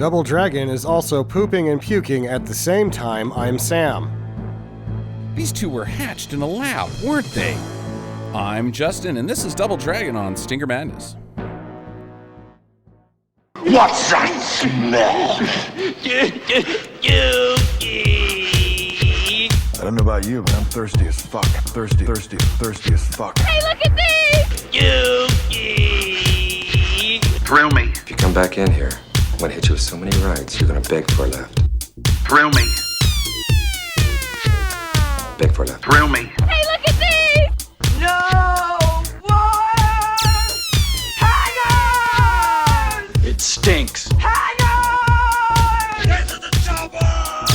Double Dragon is also pooping and puking at the same time. I'm Sam. These two were hatched in a lab, weren't they? I'm Justin, and this is Double Dragon on Stinger Madness. What's that smell? I don't know about you, but I'm thirsty as fuck. Thirsty as fuck. Hey, look at these! Thrill me. If you come back in here, I'm gonna hit you with so many rides, you're gonna beg for a left. Thrill me. Beg for a left. Thrill me. Hey, look at these! No more hangers! It stinks. Hangers! Get to the chopper!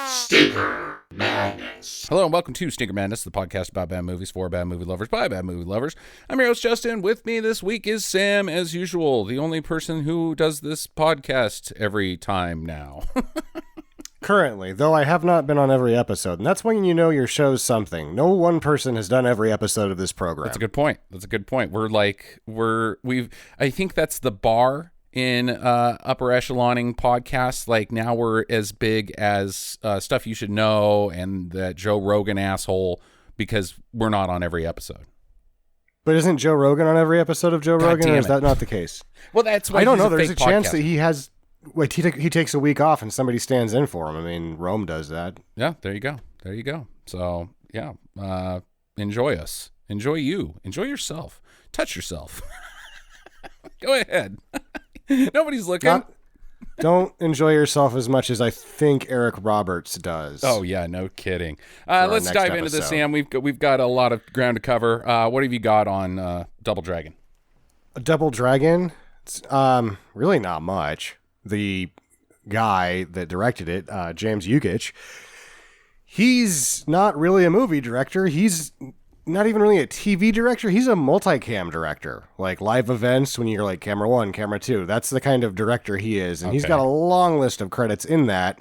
Stinger Madness. Hello and welcome to Stinger Madness, the podcast about bad movies for bad movie lovers by bad movie lovers. I'm your host, Justin. With me this week is Sam, as usual, the only person who does this podcast every time now. Currently, though I have not been on every episode, and that's when you know your show's something. No one person has done every episode of this program. That's a good point. I think that's the bar in upper echeloning podcasts. Like now we're as big as Stuff You Should Know and that Joe Rogan asshole because we're not on every episode. But isn't Joe Rogan on every episode of Joe Rogan, or is that not the case? Well, that's why I don't know. There's There's a chance that he has... Wait, he takes a week off and somebody stands in for him. I mean, Rome does that. Yeah, there you go. So, yeah, enjoy us. Enjoy you. Enjoy yourself. Touch yourself. Go ahead. Nobody's looking. Don't enjoy yourself as much as I think Eric Roberts does. Oh, yeah, no kidding. Let's dive into this, Sam. We've got a lot of ground to cover. What have you got on Double Dragon? Double Dragon? It's, really not much. The guy that directed it, James Yukich, he's not really a movie director. He's not even really a TV director. He's a multicam director, like live events when you're like camera one, camera two. That's the kind of director he is. And he's got a long list of credits in that.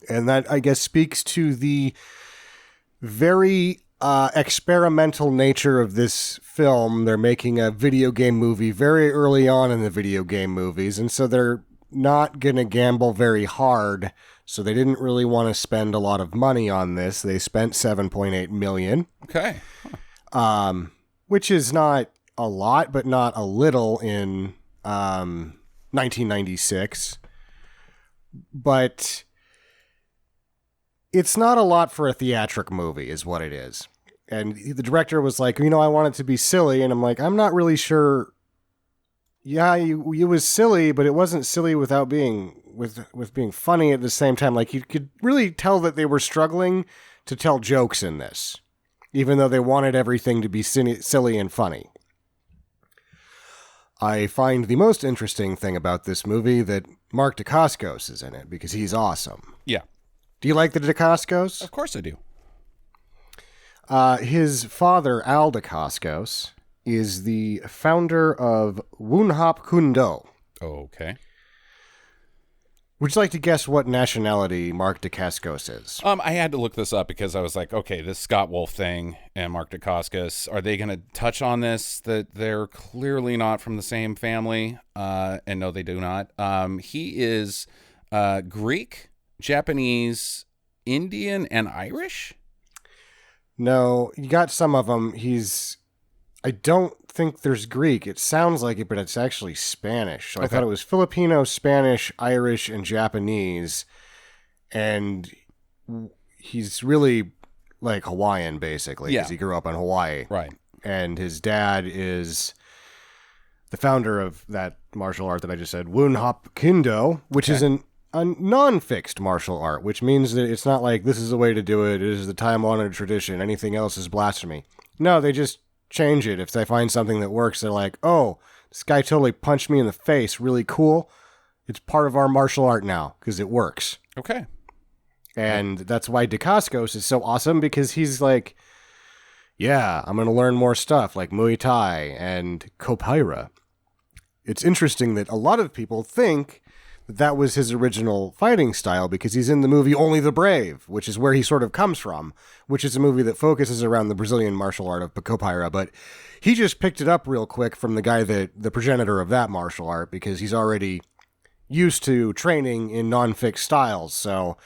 And that, I guess, speaks to the very experimental nature of this film. They're making a video game movie very early on in the video game movies. And so they're not going to gamble very hard, so they didn't really want to spend a lot of money on this. They spent $7.8 million. Okay. Which is not a lot, but not a little in 1996. But it's not a lot for a theatric movie, is what it is. And the director was like, I want it to be silly, and I'm like, I'm not really sure. Yeah, it was silly, but it wasn't silly without being with being funny at the same time. Like, you could really tell that they were struggling to tell jokes in this, even though they wanted everything to be silly and funny. I find the most interesting thing about this movie that Mark Dacascos is in it, because he's awesome. Yeah. Do you like the Dacascos? Of course I do. His father, Al Dacascos, is the founder of Woonhap Kundo. Okay. Would you like to guess what nationality Mark Dacascos is? I had to look this up because I was like, okay, this Scott Wolf thing and Mark Dacascos, are they going to touch on this, that they're clearly not from the same family? And no, they do not. He is Greek, Japanese, Indian, and Irish? No, you got some of them. I don't think there's Greek. It sounds like it, but it's actually Spanish. So I thought it was Filipino, Spanish, Irish, and Japanese. And he's really like Hawaiian, basically, because he grew up in Hawaii. Right. And his dad is the founder of that martial art that I just said, Woonhap Kundo, which is a non-fixed martial art, which means that it's not like this is the way to do it. It is the time-honored tradition. Anything else is blasphemy. No, they just change it. If they find something that works, they're like, oh, this guy totally punched me in the face. Really cool. It's part of our martial art now because it works. Okay. And that's why Dacascos is so awesome, because he's like, yeah, I'm going to learn more stuff like Muay Thai and Kopira. It's interesting that a lot of people think that was his original fighting style, because he's in the movie Only the Brave, which is where he sort of comes from, which is a movie that focuses around the Brazilian martial art of Pacopaira. But he just picked it up real quick from the guy the progenitor of that martial art, because he's already used to training in non-fixed styles. So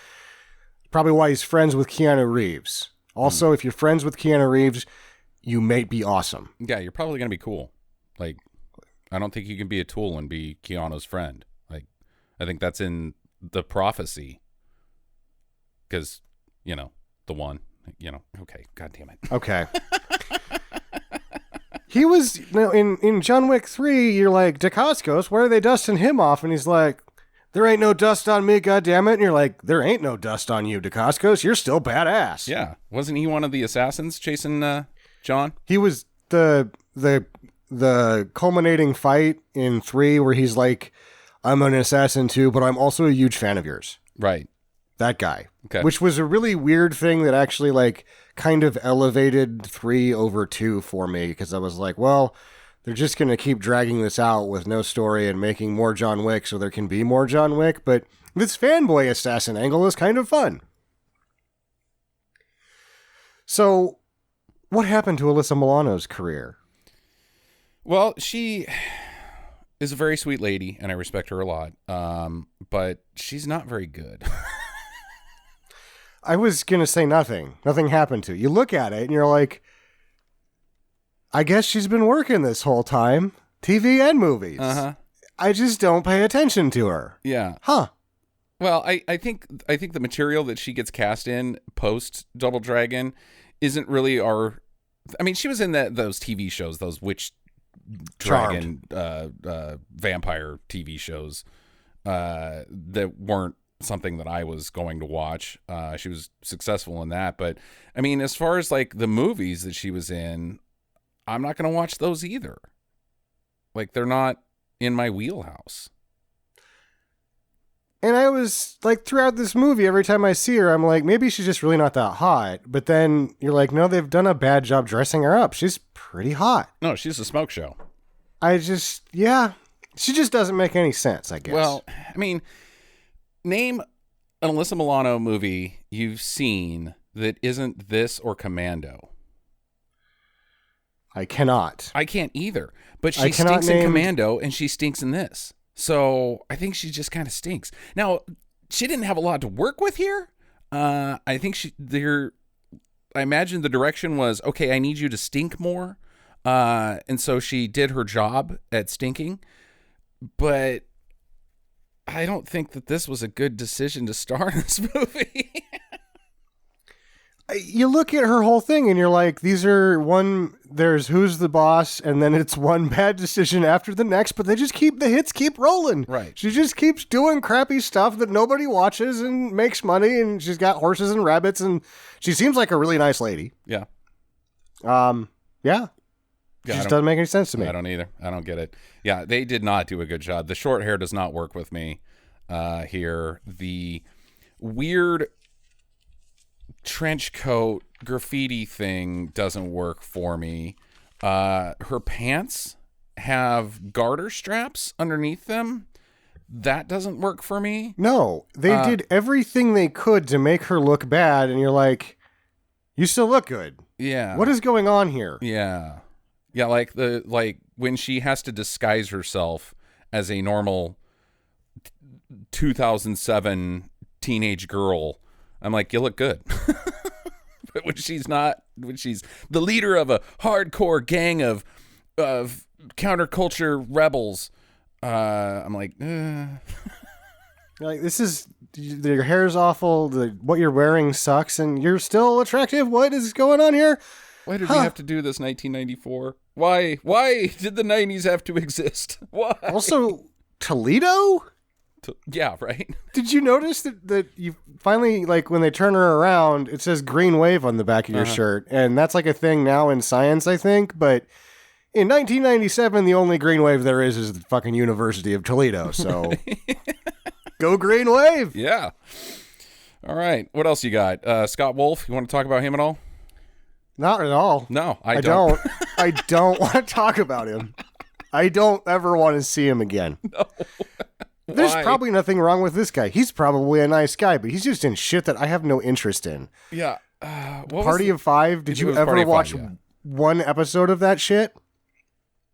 probably why he's friends with Keanu Reeves. Also, if you're friends with Keanu Reeves, you may be awesome. Yeah, you're probably going to be cool. Like, I don't think you can be a tool and be Keanu's friend. Like, I think that's in the prophecy. Because, the one, okay, God damn it. Okay. He was, in John Wick 3, you're like, Dacascos, why are they dusting him off? And he's like, there ain't no dust on me, goddammit. And you're like, there ain't no dust on you, Dacascos. You're still badass. Yeah. Wasn't he one of the assassins chasing John? He was the culminating fight in 3 where he's like, I'm an assassin too, but I'm also a huge fan of yours. Right. That guy. Okay. Which was a really weird thing that actually like kind of elevated 3 over 2 for me, because I was like, well, they're just going to keep dragging this out with no story and making more John Wick so there can be more John Wick. But this fanboy assassin angle is kind of fun. So what happened to Alyssa Milano's career? Well, she is a very sweet lady, and I respect her a lot. But she's not very good. I was going to say nothing. Nothing happened to it. You look at it and you're like, I guess she's been working this whole time. TV and movies. Uh-huh. I just don't pay attention to her. Yeah. Huh. Well, I think the material that she gets cast in post Double Dragon isn't really our. I mean, she was in those TV shows, those witch dragon vampire TV shows that weren't something that I was going to watch. She was successful in that, but I mean, as far as like the movies that she was in, I'm not going to watch those either. Like, they're not in my wheelhouse. And I was like, throughout this movie, every time I see her, I'm like, maybe she's just really not that hot. But then you're like, no, they've done a bad job dressing her up. She's pretty hot. No, she's a smoke show. She just doesn't make any sense, I guess. Well, I mean, name an Alyssa Milano movie you've seen that isn't this or Commando. I cannot. I can't either. But she stinks in Commando and she stinks in this. So I think she just kind of stinks. Now, she didn't have a lot to work with here. I think I imagine the direction was, okay, I need you to stink more. And so she did her job at stinking. But I don't think that this was a good decision to star in this movie. You look at her whole thing and you're like, there's Who's the Boss, and then it's one bad decision after the next, but the hits keep rolling. Right. She just keeps doing crappy stuff that nobody watches and makes money, and she's got horses and rabbits, and she seems like a really nice lady. Yeah. Yeah. It just doesn't make any sense to me. I don't either. I don't get it. Yeah, they did not do a good job. The short hair does not work with me here. The weird trench coat graffiti thing doesn't work for me. Her pants have garter straps underneath them. That doesn't work for me. No, they did everything they could to make her look bad, and you're like, you still look good. Yeah. What is going on here? Yeah. Yeah, like when she has to disguise herself as a normal 2007 teenage girl, I'm like, you look good. But when she's the leader of a hardcore gang of counterculture rebels, I'm like, Like, your hair's awful, what you're wearing sucks, and you're still attractive? What is going on here? Why did we have to do this 1994? Why did the 90s have to exist? Why? Also, Toledo? Yeah, right. Did you notice that you finally, like, when they turn her around, it says Green Wave on the back of your shirt, and that's like a thing now in science, I think, but in 1997, the only Green Wave there is the fucking University of Toledo, so go Green Wave! Yeah. All right, what else you got? Scott Wolf, you want to talk about him at all? Not at all. No, I don't. I don't want to talk about him. I don't ever want to see him again. No. there's Why? probably nothing wrong with this guy. He's probably a nice guy, but he's just in shit that I have no interest in. Yeah. Party of Five? Did you ever watch one episode of that shit?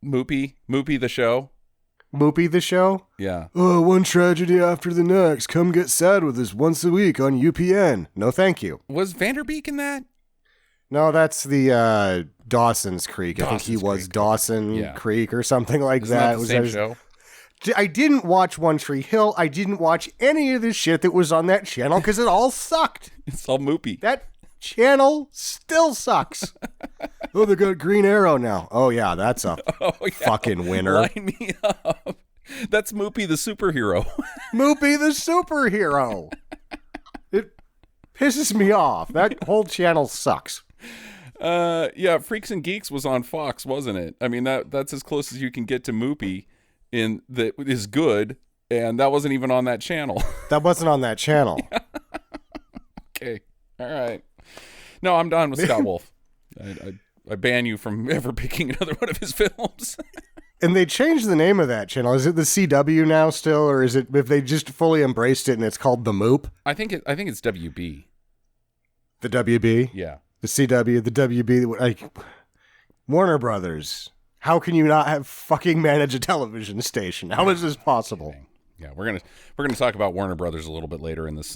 Moopy the show? Moopy the show? Yeah. Oh, one tragedy after the next. Come get sad with us once a week on UPN. No, thank you. Was Vanderbeek in that? No, that's the Dawson's Creek. I think he was Creek. Dawson Creek or something like Isn't that. that the same show? I didn't watch One Tree Hill. I didn't watch any of the shit that was on that channel because it all sucked. It's all Moopy. That channel still sucks. Oh, they got Green Arrow now. Oh, yeah, that's a fucking winner. Line me up. That's Moopy the superhero. Moopy the superhero. It pisses me off. That whole channel sucks. Yeah, Freaks and Geeks was on Fox, wasn't it? I mean, that's as close as you can get to Moopy in that is good, and that wasn't even on that channel. That wasn't on that channel. Okay. All right. No, I'm done with Scott Wolf. I ban you from ever picking another one of his films. And they changed the name of that channel. Is it the CW now still, or is it if they just fully embraced it and it's called the Moop? I think it's WB. The WB? Yeah. The CW, the WB, like Warner Brothers. How can you not have fucking manage a television station? How is this possible? Yeah, we're gonna talk about Warner Brothers a little bit later in this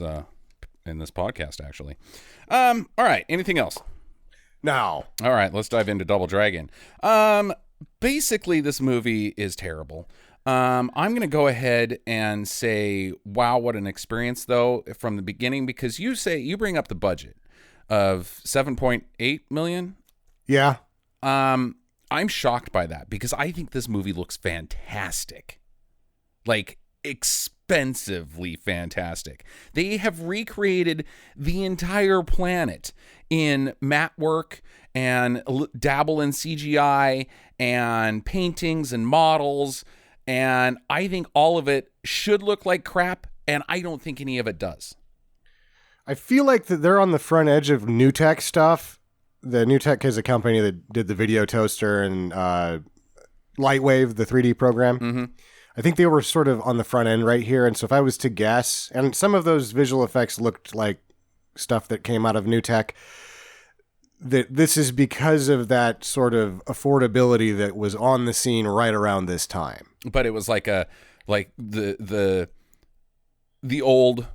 podcast, actually. All right. Anything else? No. All right. Let's dive into Double Dragon. Basically, this movie is terrible. I'm gonna go ahead and say, wow, what an experience though from the beginning, because you bring up the budget of $7.8 million. Yeah. I'm shocked by that because I think this movie looks fantastic. Like, expensively fantastic. They have recreated the entire planet in matte work and dabble in CGI and paintings and models. And I think all of it should look like crap. And I don't think any of it does. I feel like that they're on the front edge of new tech stuff. The New Tech is a company that did the video toaster and Lightwave, the 3D program. Mm-hmm. I think they were sort of on the front end right here. And so if I was to guess, and some of those visual effects looked like stuff that came out of New Tech, that this is because of that sort of affordability that was on the scene right around this time. But it was like the old,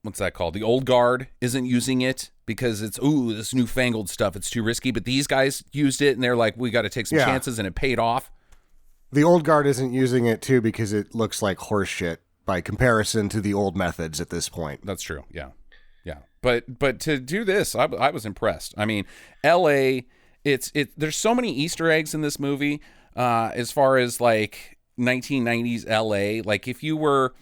what's that called? The old guard isn't using it because it's, this newfangled stuff. It's too risky. But these guys used it and they're like, we got to take some chances, and it paid off. The old guard isn't using it too because it looks like horse shit by comparison to the old methods at this point. That's true. Yeah. Yeah. But to do this, I was impressed. I mean, LA, there's so many Easter eggs in this movie, as far as like 1990s LA. Like if you were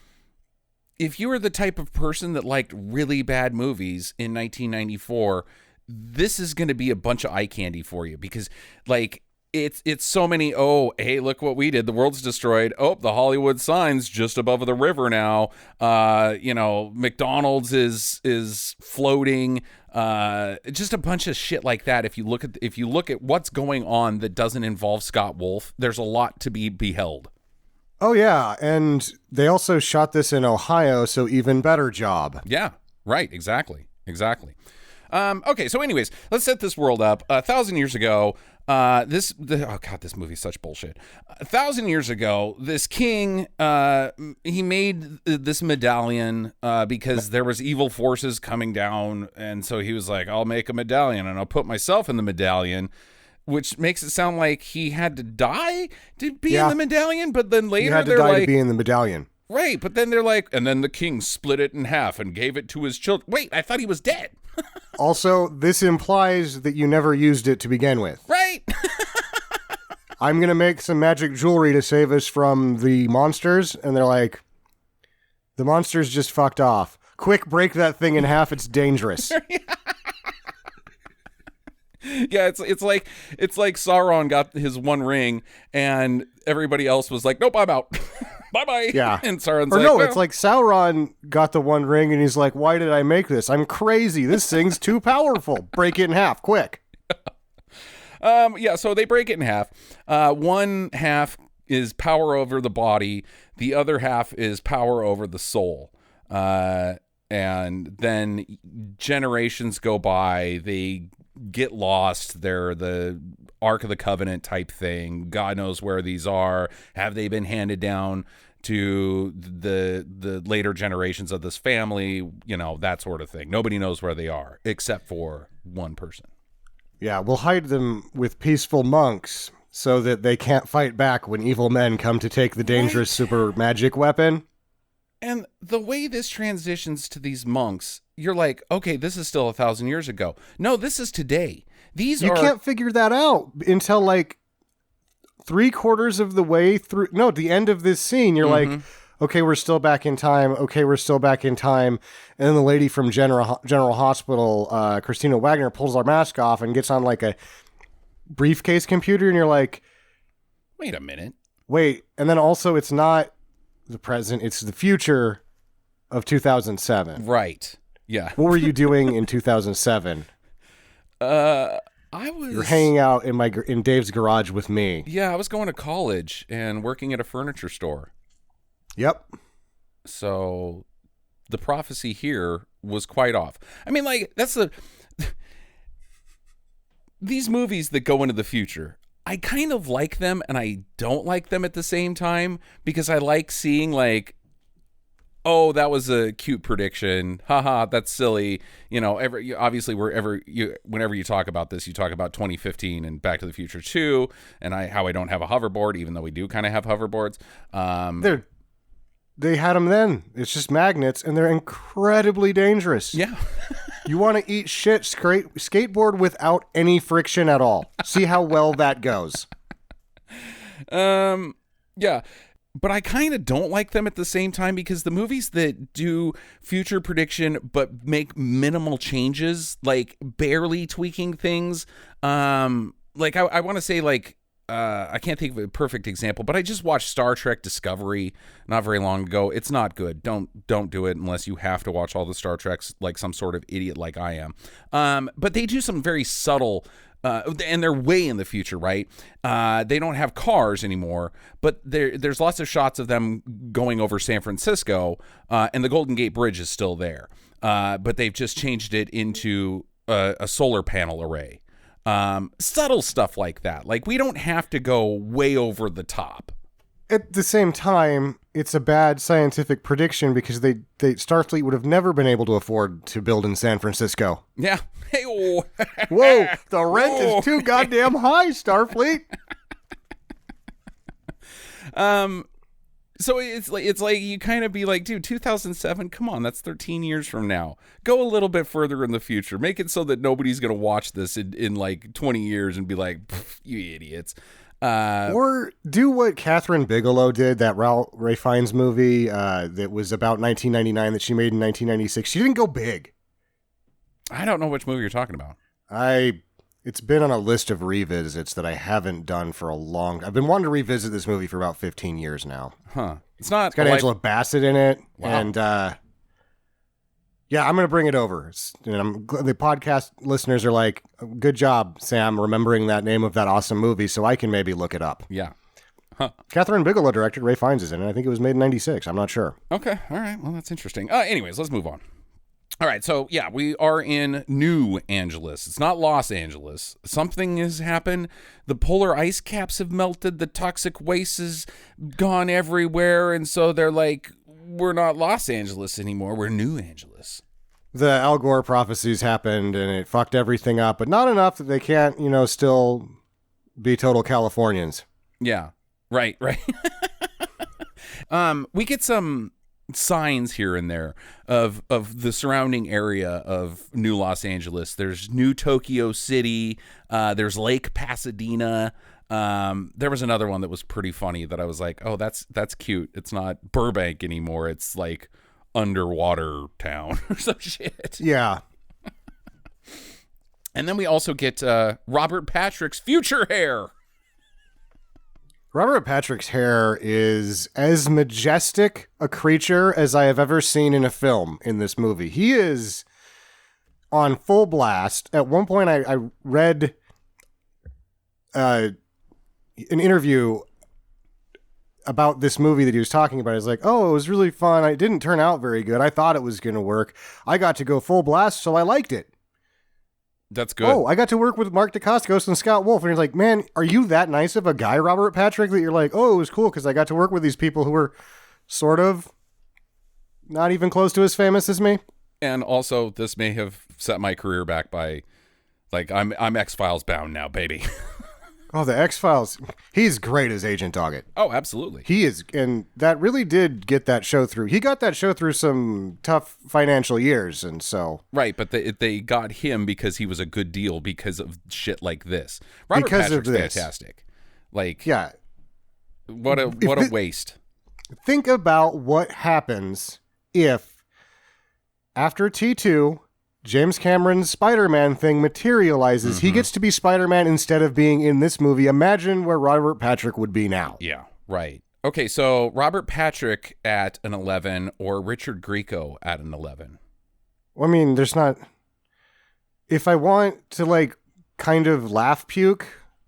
the type of person that liked really bad movies in 1994, this is going to be a bunch of eye candy for you because like it's so many, hey, look what we did. The world's destroyed. Oh, the Hollywood sign's just above the river now. McDonald's is floating. Just a bunch of shit like that. If you look at what's going on that doesn't involve Scott Wolf, there's a lot to be beheld. Oh, yeah. And they also shot this in Ohio, so even better job. Yeah, right. Exactly. Okay, so anyways, let's set this world up. 1,000 years ago, this movie's such bullshit. 1,000 years ago, this king, he made this medallion because there was evil forces coming down, and so he was like, I'll make a medallion, and I'll put myself in the medallion, which makes it sound like he had to die to be in the medallion, but then later had to die to be in the medallion. Right, but then they're like, and then the king split it in half and gave it to his children. Wait, I thought he was dead. Also, this implies that you never used it to begin with. Right. I'm going to make some magic jewelry to save us from the monsters. And they're like, the monsters just fucked off. Quick, break that thing in half. It's dangerous. Yeah, it's like Sauron got his one ring and everybody else was like, nope, I'm out. Bye-bye. Yeah. And Sauron's or like, no, it's like Sauron got the one ring and he's like, why did I make this? I'm crazy. This thing's too powerful. Break it in half, quick. So they break it in half. One half is power over the body. The other half is power over the soul. And then generations go by. They get lost. They're the Ark of the Covenant type thing. God knows where these are. Have they been handed down to the later generations of this family? You know, that sort of thing. Nobody knows where they are except for one person. Yeah, we'll hide them with peaceful monks so that they can't fight back when evil men come to take the dangerous super magic weapon. And the way this transitions to these monks, you're like, okay, this is still 1,000 years ago. No, this is today. You can't figure that out until like 3/4 of the way through. No, the end of this scene, you're like, okay, we're still back in time. Okay, we're still back in time. And then the lady from General Hospital, Christina Wagner, pulls her mask off and gets on like a briefcase computer. And you're like, wait a minute. Wait. And then also it's not the present, it's the future of 2007. Right. Yeah. What were you doing in 2007? You're hanging out in Dave's garage with me. Yeah, I was going to college and working at a furniture store. Yep. So the prophecy here was quite off. I mean, like, these movies that go into the future, I kind of like them and I don't like them at the same time, because I like seeing like, oh, that was a cute prediction. Haha, that's silly. You know, obviously whenever you talk about this, you talk about 2015 and Back to the Future 2 and how I don't have a hoverboard, even though we do kind of have hoverboards. They had them then. It's just magnets and they're incredibly dangerous. Yeah. You want to eat shit, skateboard without any friction at all. See how well that goes. Yeah. But I kind of don't like them at the same time, because the movies that do future prediction but make minimal changes, like barely tweaking things, like I want to say, like, I can't think of a perfect example, but I just watched Star Trek Discovery not very long ago. It's not good. Don't do it unless you have to watch all the Star Treks like some sort of idiot like I am. But they do some very subtle, and they're way in the future, right? They don't have cars anymore, but there's lots of shots of them going over San Francisco, and the Golden Gate Bridge is still there. But they've just changed it into a solar panel array. Subtle stuff like that. Like, we don't have to go way over the top. At the same time, it's a bad scientific prediction, because Starfleet would have never been able to afford to build in San Francisco. Yeah. Hey, whoa, the rent is too goddamn high, Starfleet. So it's like you kind of be like, dude, 2007, come on, that's 13 years from now. Go a little bit further in the future. Make it so that nobody's going to watch this in like 20 years and be like, you idiots. Or do what Catherine Bigelow did, that Ray Fiennes movie that was about 1999 that she made in 1996. She didn't go big. I don't know which movie you're talking about. It's been on a list of revisits that I haven't done for a long. I've been wanting to revisit this movie for about 15 years now. Huh. It's got Angela Bassett in it. Wow. And yeah, I'm going to bring it over. The podcast listeners are like, good job, Sam, remembering that name of that awesome movie, so I can maybe look it up. Yeah. Huh. Catherine Bigelow directed. Ray Fiennes is in it. I think it was made in 96. I'm not sure. Okay. All right. Well, that's interesting. Anyways, let's move on. All right, so yeah, we are in New Angeles. It's not Los Angeles. Something has happened. The polar ice caps have melted. The toxic waste has gone everywhere. And so they're like, we're not Los Angeles anymore. We're New Angeles. The Al Gore prophecies happened and it fucked everything up, but not enough that they can't, still be total Californians. Yeah, right. We get some signs here and there of the surrounding area of New Los Angeles. There's New Tokyo City. There's Lake Pasadena. There was another one that was pretty funny that I was like, oh, that's cute. It's not Burbank anymore. It's like underwater town or some shit. Yeah. And then we also get Robert Patrick's future hair. Robert Patrick's hair is as majestic a creature as I have ever seen in a film in this movie. He is on full blast. At one point, I read an interview about this movie that he was talking about. He's like, oh, it was really fun. It didn't turn out very good. I thought it was going to work. I got to go full blast, so I liked it. That's good. Oh, I got to work with Mark Dacascos and Scott Wolf. And he's like, man, are you that nice of a guy, Robert Patrick, that you're like, oh, it was cool because I got to work with these people who were sort of not even close to as famous as me. And also, this may have set my career back by, like, I'm X-Files bound now, baby. Oh, the X-Files. He's great as Agent Doggett. Oh, absolutely. He is. And that really did get that show through. He got that show through some tough financial years. And so. Right. But they got him because he was a good deal because of shit like this. Robert because Patrick's of this. fantastic. Like, yeah. What a waste. Think about what happens if after T2, James Cameron's Spider-Man thing materializes. He gets to be Spider-Man instead of being in this movie. Imagine where Robert Patrick would be now. Yeah, right. Okay, so Robert Patrick at an 11 or Richard Grieco at an 11? I mean, there's not... If I want to, like, kind of laugh puke,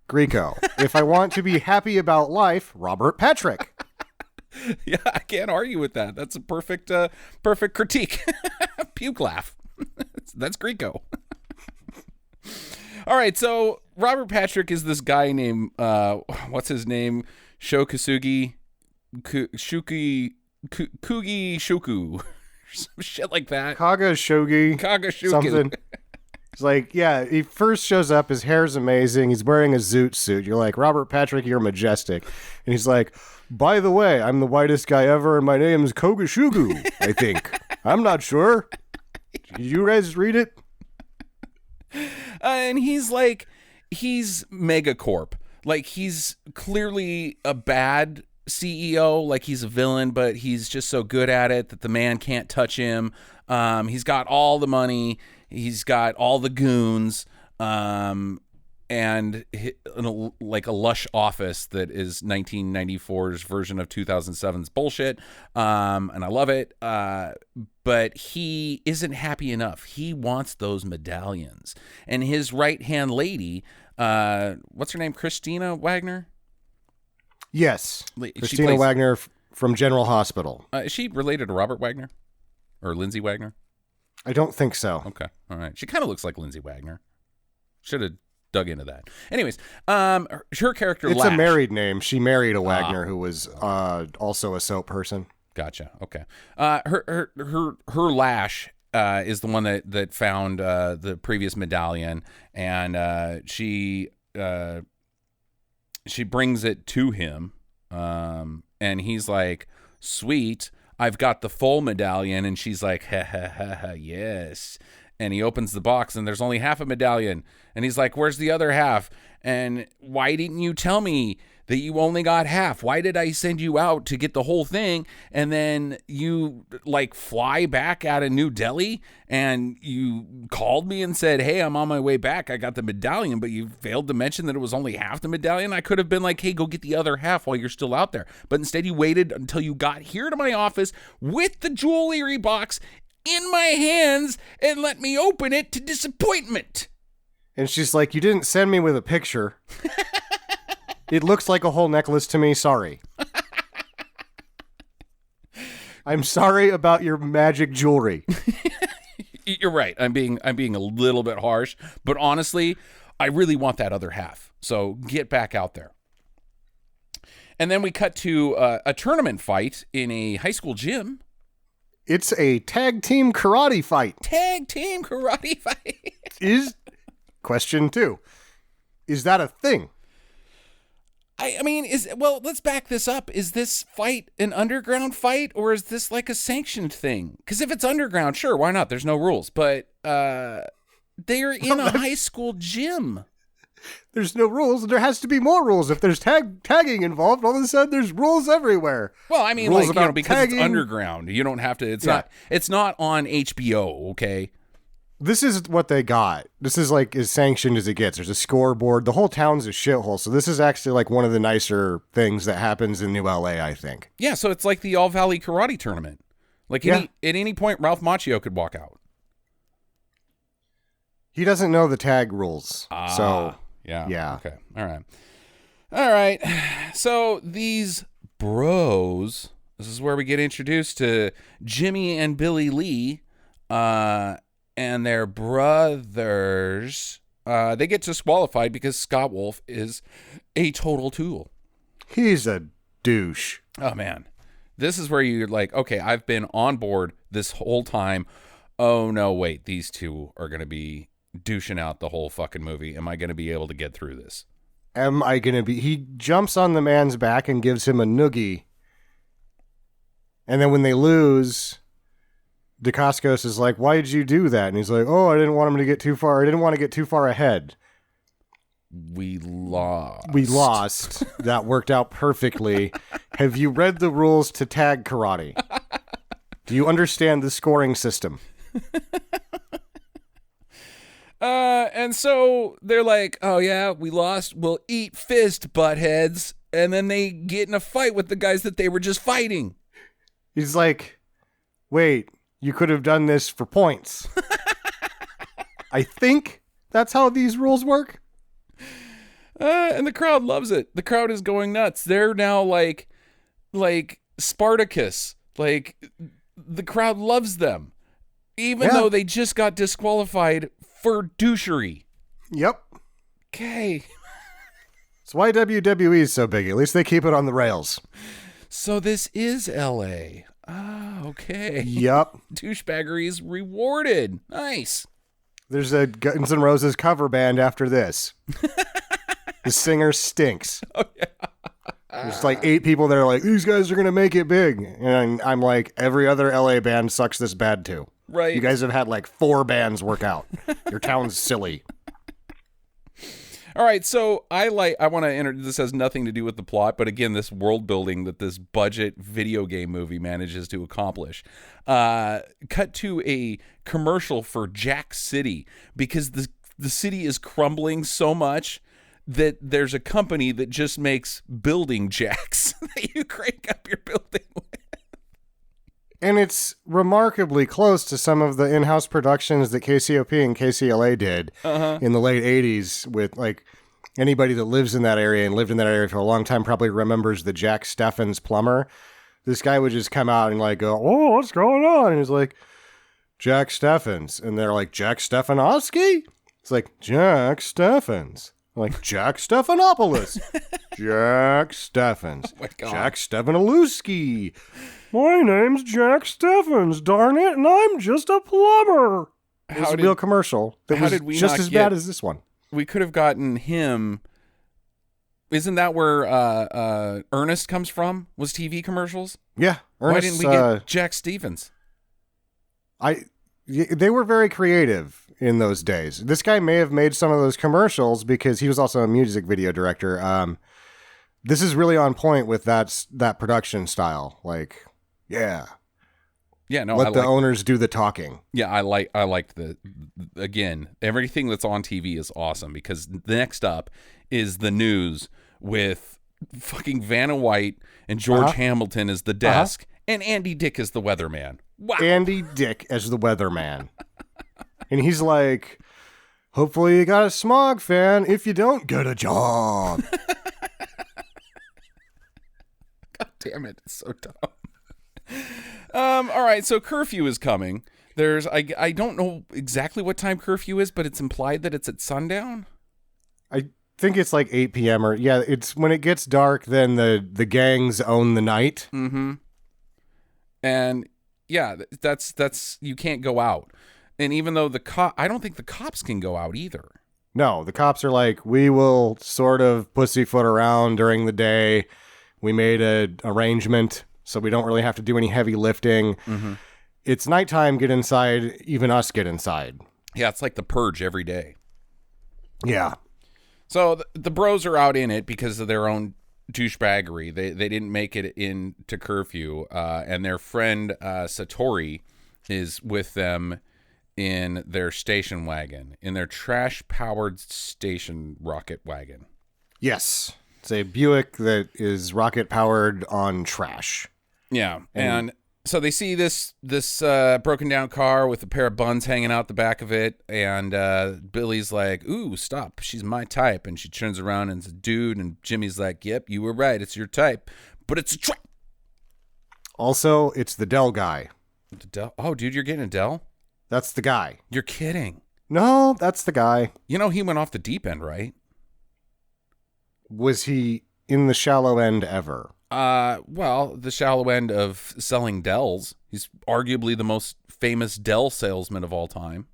Grieco. If I want to be happy about life, Robert Patrick. Yeah, I can't argue with that. That's a perfect critique. Puke laugh. That's Grieco. All right, so Robert Patrick is this guy named what's his name? Kugi Shuku. Some shit like that. Kaga Shogi. Something. It's like, yeah, he first shows up, his hair's amazing, he's wearing a zoot suit. You're like, Robert Patrick, you're majestic. And he's like, by the way, I'm the whitest guy ever, and my name's Kogashugu, I think. I'm not sure. Did you guys read it? And he's Megacorp. Like, he's clearly a bad CEO. Like, he's a villain, but he's just so good at it that the man can't touch him. He's got all the money. He's got all the goons. And like a lush office that is 1994's version of 2007's bullshit. And I love it. But he isn't happy enough. He wants those medallions. And his right-hand lady, what's her name? Christina Wagner? Yes. Christina Wagner from General Hospital. Is she related to Robert Wagner? Or Lindsay Wagner? I don't think so. Okay. All right. She kind of looks like Lindsay Wagner. Should have dug into that. Anyways, her character, it's Lash. A married name. She married a Wagner who was also a soap person. Gotcha. Okay. Her Lash is the one that found the previous medallion, and she brings it to him, and he's like, "Sweet, I've got the full medallion," and she's like, "Ha ha ha ha, yes." And he opens the box, and there's only half a medallion. And he's like, where's the other half? And why didn't you tell me that you only got half? Why did I send you out to get the whole thing? And then you, like, fly back out of New Delhi, and you called me and said, hey, I'm on my way back. I got the medallion, but you failed to mention that it was only half the medallion. I could have been like, hey, go get the other half while you're still out there. But instead you waited until you got here to my office with the jewelry box in my hands and let me open it to disappointment. And she's like, you didn't send me with a picture. It looks like a whole necklace to me. Sorry. I'm sorry about your magic jewelry. You're right. I'm being a little bit harsh, but honestly, I really want that other half. So get back out there. And then we cut to a tournament fight in a high school gym. It's a tag team karate fight. Tag team karate fight. Is question 2. Is that a thing? I mean, let's back this up. Is this fight an underground fight, or is this like a sanctioned thing? Because if it's underground, sure, why not? There's no rules. But they're in a high school gym. There's no rules. There has to be more rules. If there's tagging involved, all of a sudden there's rules everywhere. Well, I mean, rules like, because tagging. It's underground, you don't have to. It's not on HBO. Okay. This is what they got. This is like as sanctioned as it gets. There's a scoreboard. The whole town's a shithole. So this is actually like one of the nicer things that happens in New LA, I think. Yeah. So it's like the All Valley Karate Tournament. Like at any point, Ralph Macchio could walk out. He doesn't know the tag rules. So. Yeah. Okay. All right. So these bros. This is where we get introduced to Jimmy and Billy Lee, and their brothers. They get disqualified because Scott Wolf is a total tool. He's a douche. Oh, man. This is where you're like, okay, I've been on board this whole time. Oh, no, wait. These two are going to be douching out the whole fucking movie. Am I going to be able to get through this? Am I going to be... He jumps on the man's back and gives him a noogie. And then when they lose, Dacascos is like, why did you do that? And he's like, oh, I didn't want him to get too far. I didn't want to get too far ahead. We lost. We lost. That worked out perfectly. Have you read the rules to tag karate? Do you understand the scoring system? And so they're like, oh, yeah, we lost. We'll eat fist, buttheads. And then they get in a fight with the guys that they were just fighting. He's like, wait, you could have done this for points. I think that's how these rules work. And the crowd loves it. The crowd is going nuts. They're now like Spartacus. Like, the crowd loves them. Even though they just got disqualified for douchery. Yep. Okay. That's why WWE is so big. At least they keep it on the rails. So this is L.A. Ah, okay. Yep. Douchebaggery is rewarded. Nice. There's a Guns N' Roses cover band after this. The singer stinks. Oh, yeah. There's like 8 people that are like, these guys are going to make it big. And I'm like, every other LA band sucks this bad too. Right. You guys have had like 4 bands work out. Your town's silly. All right, so I want to enter. This has nothing to do with the plot, but again, this world building that this budget video game movie manages to accomplish. Cut to a commercial for Jack City because the city is crumbling so much that there's a company that just makes building jacks that you crank up your building with. And it's remarkably close to some of the in-house productions that KCOP and KCLA did in the late 80s with, like, anybody that lives in that area and lived in that area for a long time probably remembers the Jack Steffens plumber. This guy would just come out and, like, go, oh, what's going on? And he's like, Jack Steffens. And they're like, Jack Stephanowski? It's like, Jack Steffens. Like, Jack Stephanopoulos. Jack Steffens. Oh my God. Jack Stefanilewski. My name's Jack Steffens, darn it, and I'm just a plumber. It was a real commercial that was just as bad as this one. We could have gotten him. Isn't that where Ernest comes from? Was TV commercials? Yeah. Why Ernest, didn't we get Jack Stevens? They were very creative in those days. This guy may have made some of those commercials because he was also a music video director. This is really on point with that production style. Like, yeah. Yeah, no, let the owners do the talking. Yeah, I liked again, everything that's on TV is awesome because the next up is the news with fucking Vanna White and George Hamilton as the desk and Andy Dick as the weatherman. Wow. Andy Dick as the weatherman. And he's like, hopefully you got a smog fan. If you don't, get a job. God damn it. It's so dumb. All right, so curfew is coming. I don't know exactly what time curfew is, but it's implied that it's at sundown. I think it's like 8 p.m. or it's when it gets dark, then the gangs own the night. Mm-hmm. And yeah, that's you can't go out. And even though I don't think the cops can go out either. No, the cops are like, we will sort of pussyfoot around during the day. We made an arrangement, so we don't really have to do any heavy lifting. Mm-hmm. It's nighttime, get inside, even us get inside. Yeah, it's like the purge every day. Yeah. So the bros are out in it because of their own douchebaggery. They didn't make it into curfew, and their friend Satori is with them in their station wagon, in their trash-powered station rocket wagon. Yes. It's a Buick that is rocket-powered on trash. Yeah, and so they see this broken-down car with a pair of buns hanging out the back of it, and Billy's like, ooh, stop, she's my type, and she turns around and it's a dude, and Jimmy's like, yep, you were right, it's your type, but it's a trap. Also, it's the Dell guy. Oh, dude, you're getting a Dell? That's the guy. You're kidding. No, that's the guy. You know, he went off the deep end, right? Was he in the shallow end ever? Well, the shallow end of selling Dells. He's arguably the most famous Dell salesman of all time.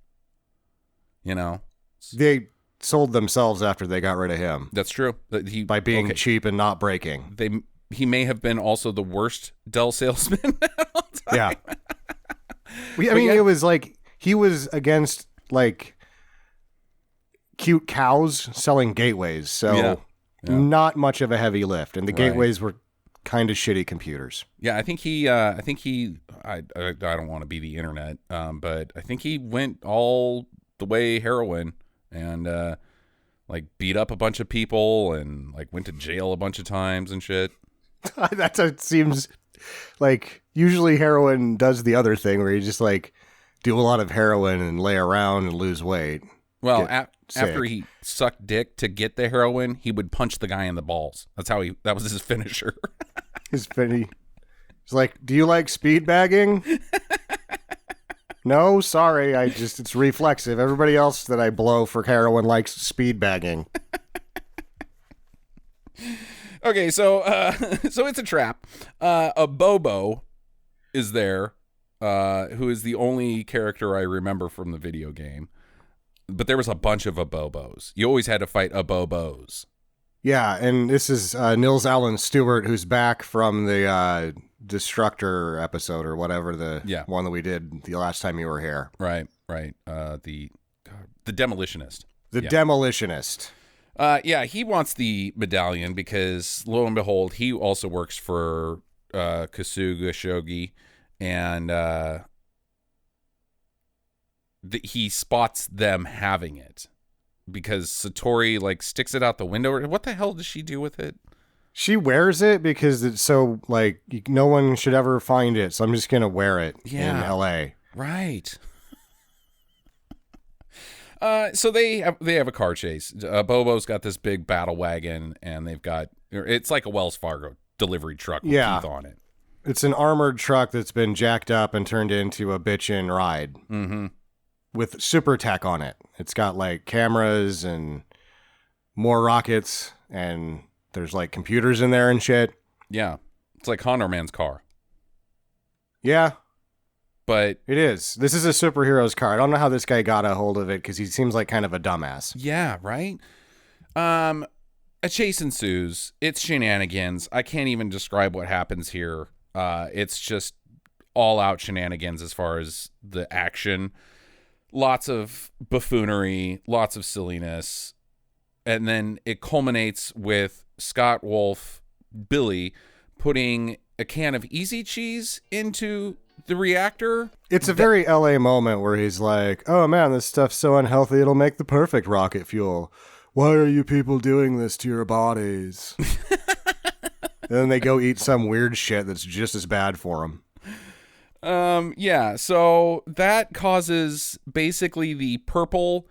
You know? They sold themselves after they got rid of him. That's true. By being cheap and not breaking. He may have been also the worst Dell salesman of all time. Yeah. It was like he was against like cute cows selling gateways. So not much of a heavy lift. And the gateways were kind of shitty computers. Yeah, I think I don't want to be the internet, but I think he went all the way heroin and like beat up a bunch of people and like went to jail a bunch of times and shit. That seems like usually heroin does the other thing where you just like do a lot of heroin and lay around and lose weight. Well, after he sucked dick to get the heroin, he would punch the guy in the balls. That was his finisher. He's like, do you like speed bagging? No, sorry. It's reflexive. Everybody else that I blow for heroin likes speed bagging. Okay, so it's a trap. A Bobo is there, who is the only character I remember from the video game. But there was a bunch of Abobos. You always had to fight Abobos. Yeah, and this is Nils Allen Stewart, who's back from the Destructor episode or whatever, the one that we did the last time you were here. Right. The Demolitionist. The Demolitionist. He wants the medallion because, lo and behold, he also works for Kasuga Shogi, and he spots them having it because Satori like sticks it out the window. What the hell does she do with it? She wears it because it's so like no one should ever find it, so I'm just gonna wear it in LA. Right. So they have a car chase. Bobo's got this big battle wagon, and it's like a Wells Fargo delivery truck with teeth on it. It's an armored truck that's been jacked up and turned into a bitchin' ride. Mm-hmm. With super tech on it. It's got like cameras and more rockets, and there's like computers in there and shit. Yeah. It's like Condor Man's car. Yeah. But it is. This is a superhero's car. I don't know how this guy got a hold of it because he seems like kind of a dumbass. Yeah, right? A chase ensues. It's shenanigans. I can't even describe what happens here. It's just all out shenanigans as far as the action. Lots of buffoonery, lots of silliness. And then it culminates with Scott Wolf, Billy, putting a can of Easy Cheese into the reactor. It's a very LA moment where he's like, oh man, this stuff's so unhealthy, it'll make the perfect rocket fuel. Why are you people doing this to your bodies? And then they go eat some weird shit that's just as bad for them. So that causes basically the purple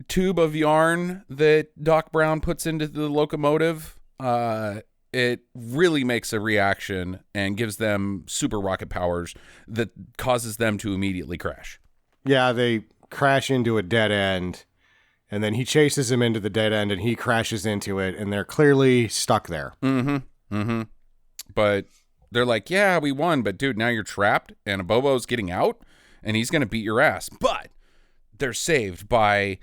tube of yarn that Doc Brown puts into the locomotive. It really makes a reaction and gives them super rocket powers that causes them to immediately crash. Yeah, they crash into a dead end, and then he chases him into the dead end, and he crashes into it, and they're clearly stuck there. But they're like, yeah, we won, but dude, now you're trapped, and Abobo's getting out, and he's going to beat your ass. But they're saved by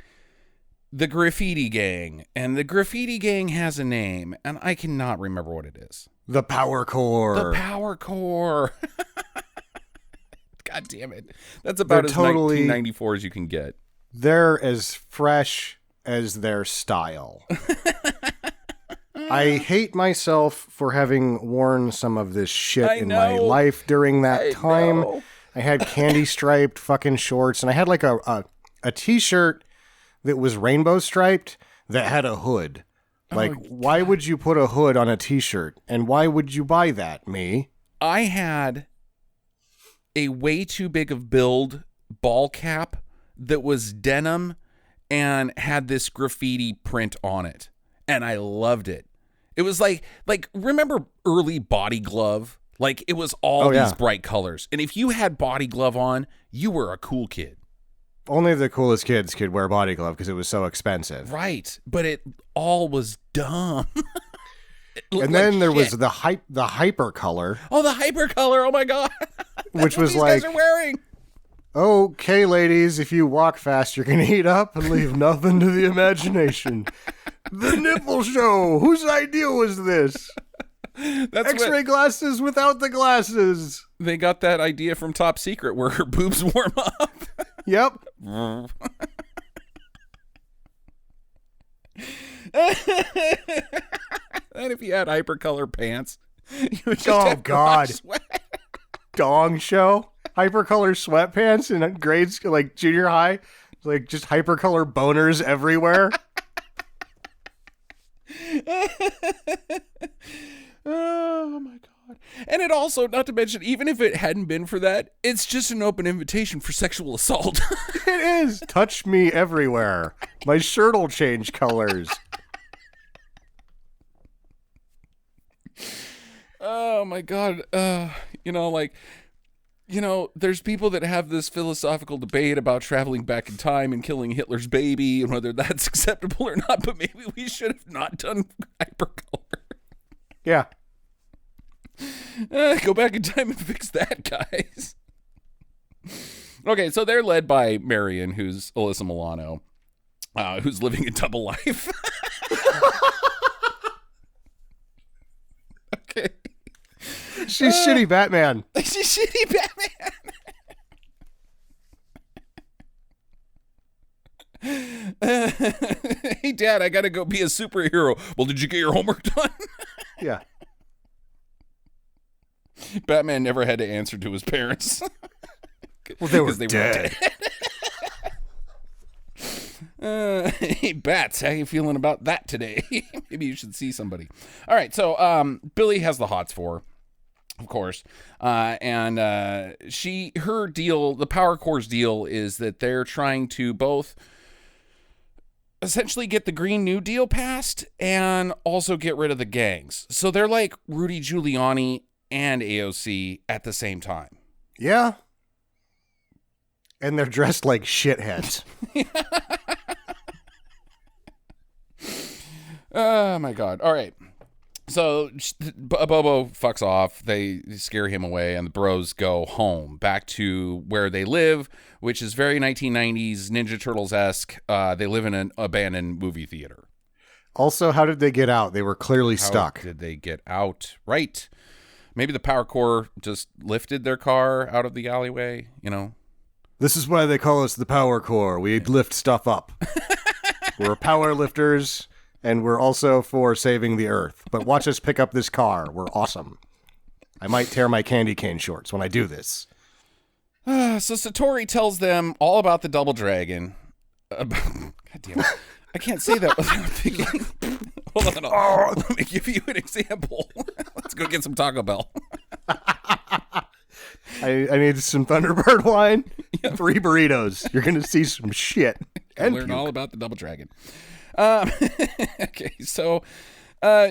the Graffiti Gang, and the Graffiti Gang has a name, and I cannot remember what it is. The Power Core. The Power Core. God damn it. That's about as 1994 as you can get. They're as fresh as their style. I hate myself for having worn some of this shit in my life during that time. I had candy striped fucking shorts, and I had like a t-shirt that was rainbow striped that had a hood. Like, why would you put a hood on a t-shirt? And why would you buy that, me? I had a way too big of build ball cap that was denim and had this graffiti print on it. And I loved it. It was like remember early Body Glove? Like, it was all these bright colors. And if you had Body Glove on, you were a cool kid. Only the coolest kids could wear Body Glove because it was so expensive. Right. But it all was dumb. And then there was the hyper color. Oh, the hyper color. Oh, my God. Which was these like, guys are wearing. Okay, ladies, if you walk fast, you're going to eat up and leave nothing to the imagination. The nipple show. Whose idea was this? That's X-ray glasses without the glasses. They got that idea from Top Secret where her boobs warm up. Yep. And if you had hypercolor pants, you would just have God. sweat. Dong show. Hypercolor sweatpants in grades like junior high. Like just hypercolor boners everywhere. Oh my God. And it also, not to mention, even if it hadn't been for that, it's just an open invitation for sexual assault. It is. Touch me everywhere. My shirt will change colors. Oh my God. There's people that have this philosophical debate about traveling back in time and killing Hitler's baby and whether that's acceptable or not, but maybe we should have not done hypercolor. Yeah. Go back in time and fix that, guys. Okay, so they're led by Marion, who's Alyssa Milano, who's living a double life. Okay. She's shitty Batman. She's shitty Batman. Hey, Dad, I gotta go be a superhero. Well, did you get your homework done? Yeah. Batman never had to answer to his parents. Well, they were dead. Hey, Bats, how you feeling about that today? Maybe you should see somebody. All right, so Billy has the hots for her, of course. And her deal, the Power Corps' deal, is that they're trying to both essentially get the Green New Deal passed and also get rid of the gangs. So they're like Rudy Giuliani and AOC at the same time. Yeah. And they're dressed like shitheads. Oh my God. All right. So Bobo fucks off. They scare him away and the bros go home back to where they live, which is very 1990s Ninja Turtles-esque. They live in an abandoned movie theater. Also, how did they get out? They were clearly stuck. How did they get out? Right. Maybe the Power Corps just lifted their car out of the alleyway, you know? This is why they call us the Power Corps. We lift stuff up. We're power lifters, and we're also for saving the earth. But watch us pick up this car. We're awesome. I might tear my candy cane shorts when I do this. So Satori tells them all about the Double Dragon. God damn it. I can't say that without thinking. Hold on. Let me give you an example. Let's go get some Taco Bell. I need some Thunderbird wine, 3 burritos. You're going to see some shit. And learn all about the Double Dragon. Okay, so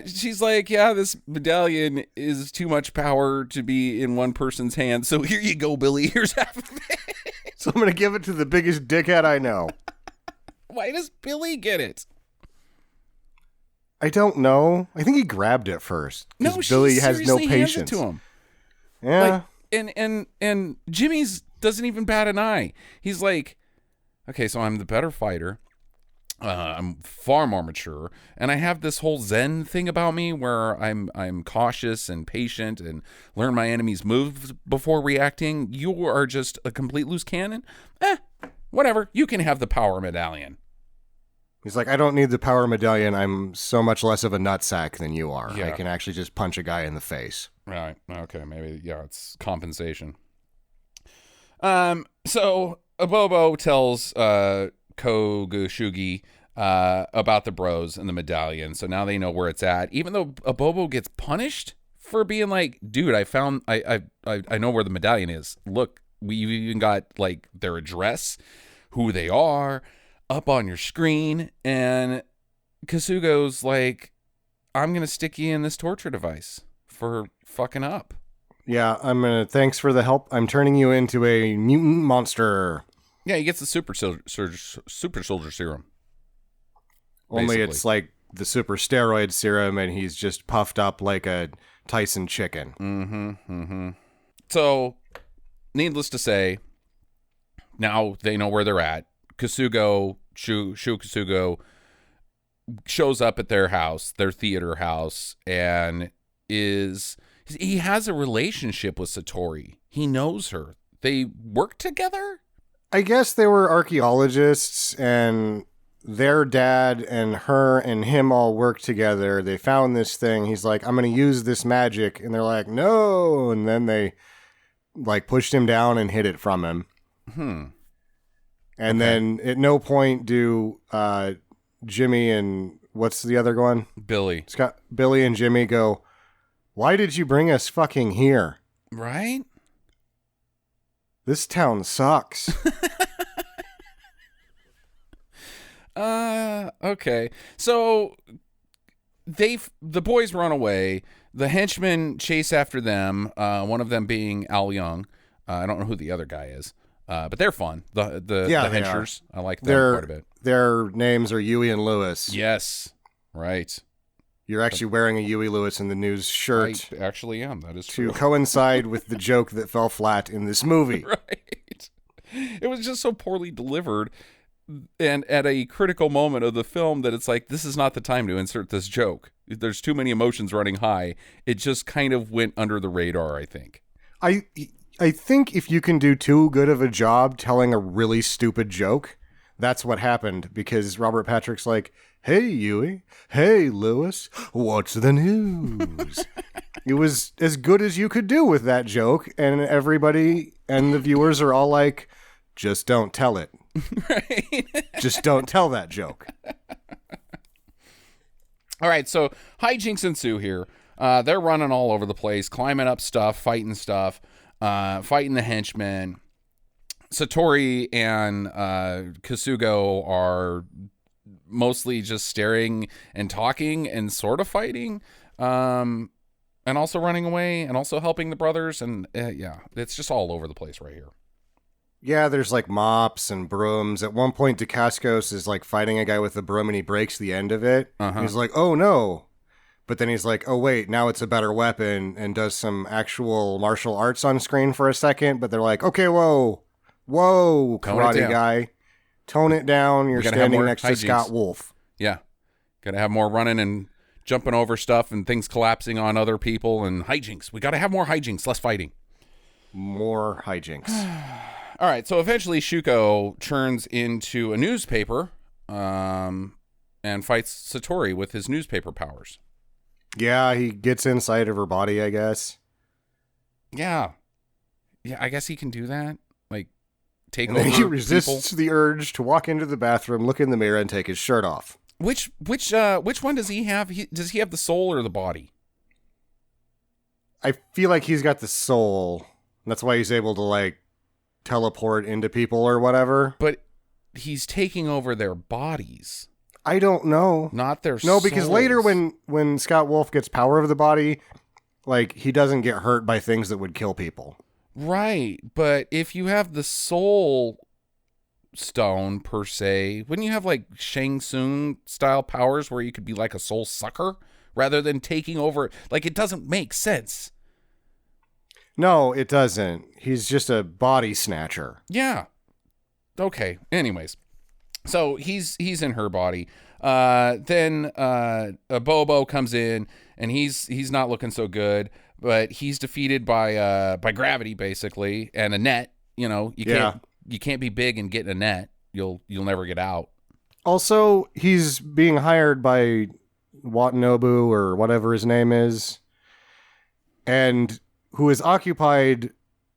she's like, yeah, this medallion is too much power to be in one person's hand. So here you go, Billy. Here's half of it. So I'm going to give it to the biggest dickhead I know. Why does Billy get it? I don't know. I think he grabbed it first. No, Billy has no hands patience. it to him. Yeah. Like, and Jimmy's doesn't even bat an eye. He's like, okay, so I'm the better fighter. I'm far more mature, and I have this whole Zen thing about me where I'm cautious and patient and learn my enemy's moves before reacting. You are just a complete loose cannon. Whatever. You can have the power medallion. He's like, I don't need the power medallion. I'm so much less of a nutsack than you are. Yeah. I can actually just punch a guy in the face. Right. Okay. Maybe. Yeah. It's compensation. So Abobo tells Kogashugi about the bros and the medallion. So now they know where it's at. Even though Abobo gets punished for being like, dude, I know where the medallion is. Look, we even got like their address, who they are, up on your screen. And Kasugo's like, I'm going to stick you in this torture device for fucking up. Yeah, thanks for the help. I'm turning you into a mutant monster. Yeah, he gets the super soldier serum. Only basically. it's like the super steroid serum, and he's just puffed up like a Tyson chicken. So, needless to say, now they know where they're at. Shu Kasugo shows up at their house, their theater house, and he has a relationship with Satori. He knows her. They work together? I guess they were archaeologists, and their dad and her and him all worked together. They found this thing. He's like, I'm going to use this magic. And they're like, no. And then they like pushed him down and hid it from him. And then at no point do Jimmy and what's the other one? Billy. Billy and Jimmy go, why did you bring us fucking here? Right? This town sucks. Okay. So the boys run away. The henchmen chase after them. One of them being Al Young. I don't know who the other guy is. But they're fun. The henchers. I like them quite a bit. Their names are Huey and Lewis. Yes. Right. You're actually wearing a Huey Lewis in the news shirt. I actually am. That is to true. coincide with the joke that fell flat in this movie. Right. It was just so poorly delivered, and at a critical moment of the film that it's like, this is not the time to insert this joke. There's too many emotions running high. It just kind of went under the radar, I think. I think if you can do too good of a job telling a really stupid joke, that's what happened, because Robert Patrick's like, hey, Huey. Hey, Lewis. What's the news? It was as good as you could do with that joke, and everybody and the viewers are all like, just don't tell it. Right. Just don't tell that joke. All right, so hijinks ensue here. They're running all over the place, climbing up stuff, fighting the henchmen. Satori and Kasugo are mostly just staring and talking and sort of fighting, and also running away and also helping the brothers. And yeah, it's just all over the place right here. Yeah, there's like mops and brooms. At one point, Dacascos is like fighting a guy with a broom and he breaks the end of it. He's like, oh no. But then he's like, oh wait, now it's a better weapon, and does some actual martial arts on screen for a second. But they're like, okay, whoa, karate guy. Tone it down. You're standing next to Scott Wolf. Yeah. Got to have more running and jumping over stuff and things collapsing on other people and hijinks. We got to have more hijinks, less fighting. More hijinks. All right. So eventually Shuko turns into a newspaper and fights Satori with his newspaper powers. Yeah, he gets inside of her body, I guess. Yeah. Yeah, I guess he can do that. Like, take and over then he resists people. the urge to walk into the bathroom, look in the mirror, and take his shirt off. Which one does he have? Does he have the soul or the body? I feel like he's got the soul. That's why he's able to, like, teleport into people or whatever. But he's taking over their bodies. I don't know. Not their No, because souls. later when Scott Wolf gets power of the body, like, he doesn't get hurt by things that would kill people. Right, but if you have the soul stone, per se, wouldn't you have, like, Shang Tsung style powers where you could be like a soul sucker rather than taking over? Like, it doesn't make sense. No, it doesn't. He's just a body snatcher. Yeah. Okay. Anyways. So he's in her body. Then a Bobo comes in, and he's not looking so good, but he's defeated by gravity basically, and a net. You know, you can't be big and get in a net. You'll never get out. Also, he's being hired by Watanabe or whatever his name is, and who has occupied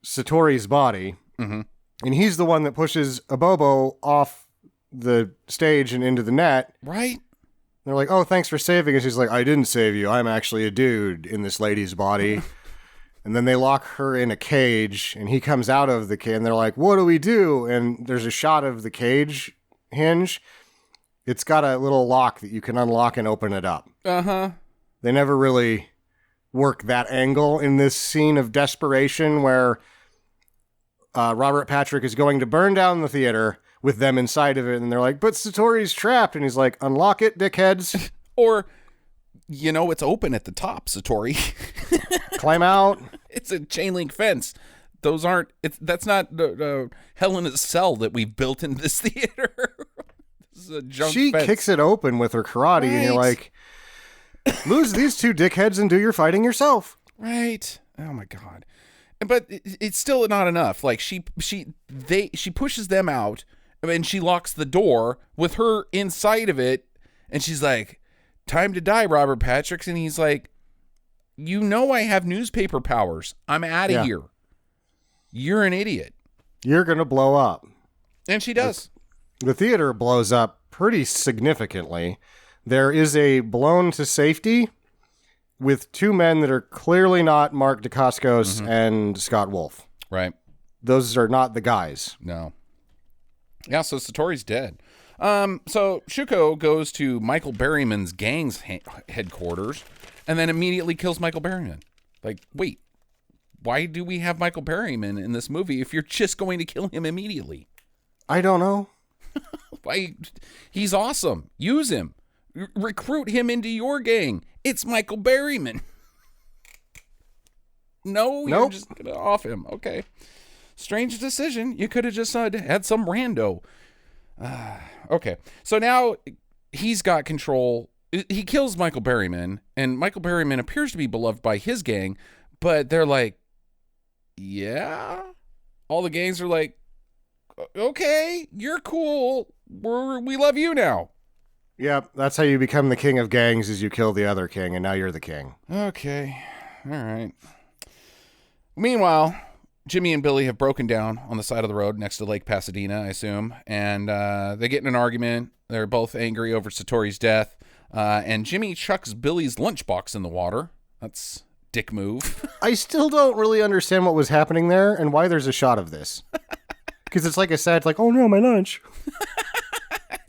Satori's body, and he's the one that pushes a Bobo off the stage and into the net. Right. They're like, oh, thanks for saving us. He's like, I didn't save you. I'm actually a dude in this lady's body. And then they lock her in a cage, and he comes out of the cage, and they're like, what do we do? And there's a shot of the cage hinge. It's got a little lock that you can unlock and open it up. Uh-huh. They never really work that angle in this scene of desperation where Robert Patrick is going to burn down the theater with them inside of it, and they're like, but Satori's trapped, and he's like, unlock it, dickheads. Or, it's open at the top, Satori. Climb out. It's a chain link fence. That's not Helena's cell that we've built in this theater. This is a junk She fence. kicks it open with her karate, and you're like, lose these two dickheads and do your fighting yourself. Right. Oh my God. But it's still not enough. Like she pushes them out, and she locks the door with her inside of it, and she's like, time to die, Robert Patrick. And he's like, I have newspaper powers. I'm out of here. You're an idiot. You're going to blow up. And she does. The theater blows up pretty significantly. There is a blown to safety with two men that are clearly not Mark Dacascos and Scott Wolf. Right. Those are not the guys. No. Yeah, so Satori's dead. So Shuko goes to Michael Berryman's gang's headquarters and then immediately kills Michael Berryman. Like, wait, why do we have Michael Berryman in this movie if you're just going to kill him immediately? I don't know. Why? He's awesome. Use him. Recruit him into your gang. It's Michael Berryman. No, you're just going to off him. Okay. Strange decision. You could have just had some rando. Okay. So now he's got control. He kills Michael Berryman, and Michael Berryman appears to be beloved by his gang, but they're like, yeah? All the gangs are like, okay, you're cool. We love you now. Yep, that's how you become the king of gangs, is you kill the other king, and now you're the king. Okay. All right. Meanwhile, Jimmy and Billy have broken down on the side of the road next to Lake Pasadena, I assume, and they get in an argument. They're both angry over Satori's death, and Jimmy chucks Billy's lunchbox in the water. That's dick move. I still don't really understand what was happening there and why there's a shot of this. Because it's like a sad, like, oh no, my lunch.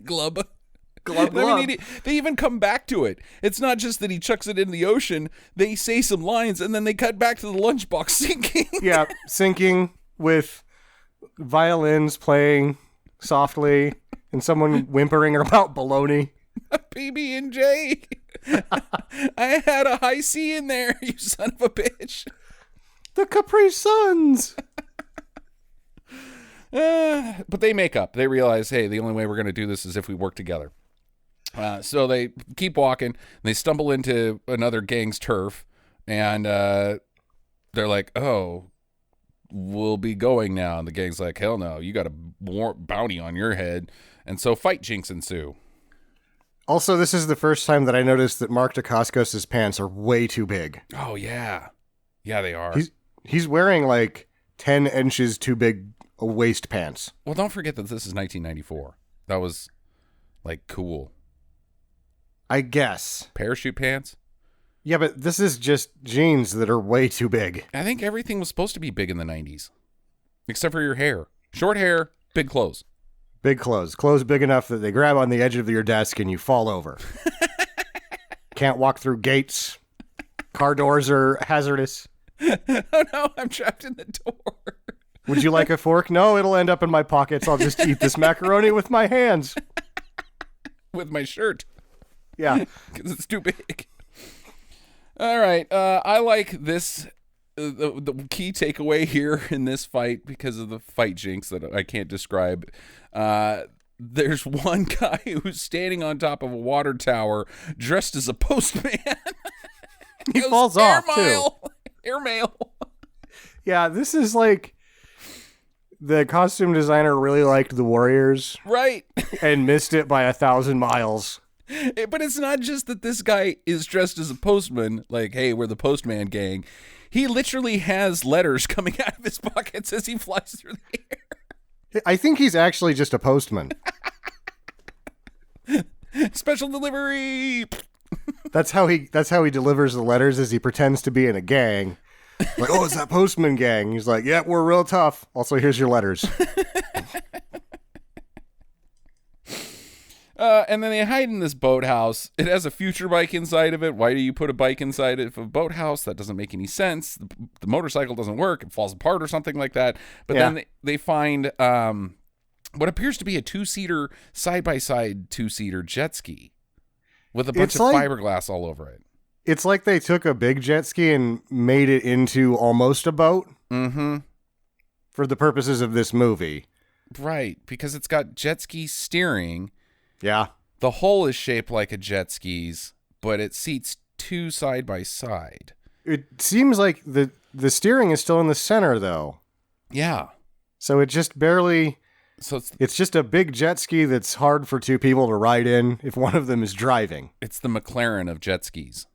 Glub. Glub, glub. I mean, they even come back to it. It's not just that he chucks it in the ocean. They say some lines, and then they cut back to the lunchbox sinking. Yeah, sinking with violins playing softly and someone whimpering about baloney. PB&J. I had a high C in there, you son of a bitch. The Capri Suns. But they make up. They realize, hey, the only way we're going to do this is if we work together. So they keep walking. And they stumble into another gang's turf, and they're like, "Oh, we'll be going now." And the gang's like, "Hell no! You got a bounty on your head." And so fight jinks ensue. Also, this is the first time that I noticed that Mark Dacascos' pants are way too big. Oh yeah, they are. He's wearing like 10 inches too big waist pants. Well, don't forget that this is 1994. That was like cool. I guess. Parachute pants? Yeah, but this is just jeans that are way too big. I think everything was supposed to be big in the 90s. Except for your hair. Short hair, big clothes. Big clothes. Clothes big enough that they grab on the edge of your desk and you fall over. Can't walk through gates. Car doors are hazardous. Oh no, I'm trapped in the door. Would you like a fork? No, it'll end up in my pockets. I'll just eat this macaroni with my hands. With my shirt. Yeah. Because it's too big. All right. I like this. The key takeaway here in this fight, because of the fight jinx that I can't describe. There's one guy who's standing on top of a water tower dressed as a postman. He falls off, too. Airmail. Yeah, this is like the costume designer really liked the Warriors. Right. And missed it by 1,000 miles. But it's not just that this guy is dressed as a postman, like, hey, we're the postman gang. He literally has letters coming out of his pockets as he flies through the air. I think he's actually just a postman. Special delivery. That's how he delivers the letters, is he pretends to be in a gang. Like, oh, it's that postman gang. He's like, yeah, we're real tough. Also, here's your letters. And then they hide in this boathouse. It has a future bike inside of it. Why do you put a bike inside of a boathouse? That doesn't make any sense. The motorcycle doesn't work. It falls apart or something like that. But then they find what appears to be a two-seater, side-by-side two-seater jet ski with a bunch of fiberglass all over it. It's like they took a big jet ski and made it into almost a boat. Mm-hmm. For the purposes of this movie. Right, because it's got jet ski steering. Yeah. The hull is shaped like a jet ski's, but it seats two side by side. It seems like the steering is still in the center, though. Yeah. So it just barely... So it's just a big jet ski that's hard for two people to ride in if one of them is driving. It's the McLaren of jet skis.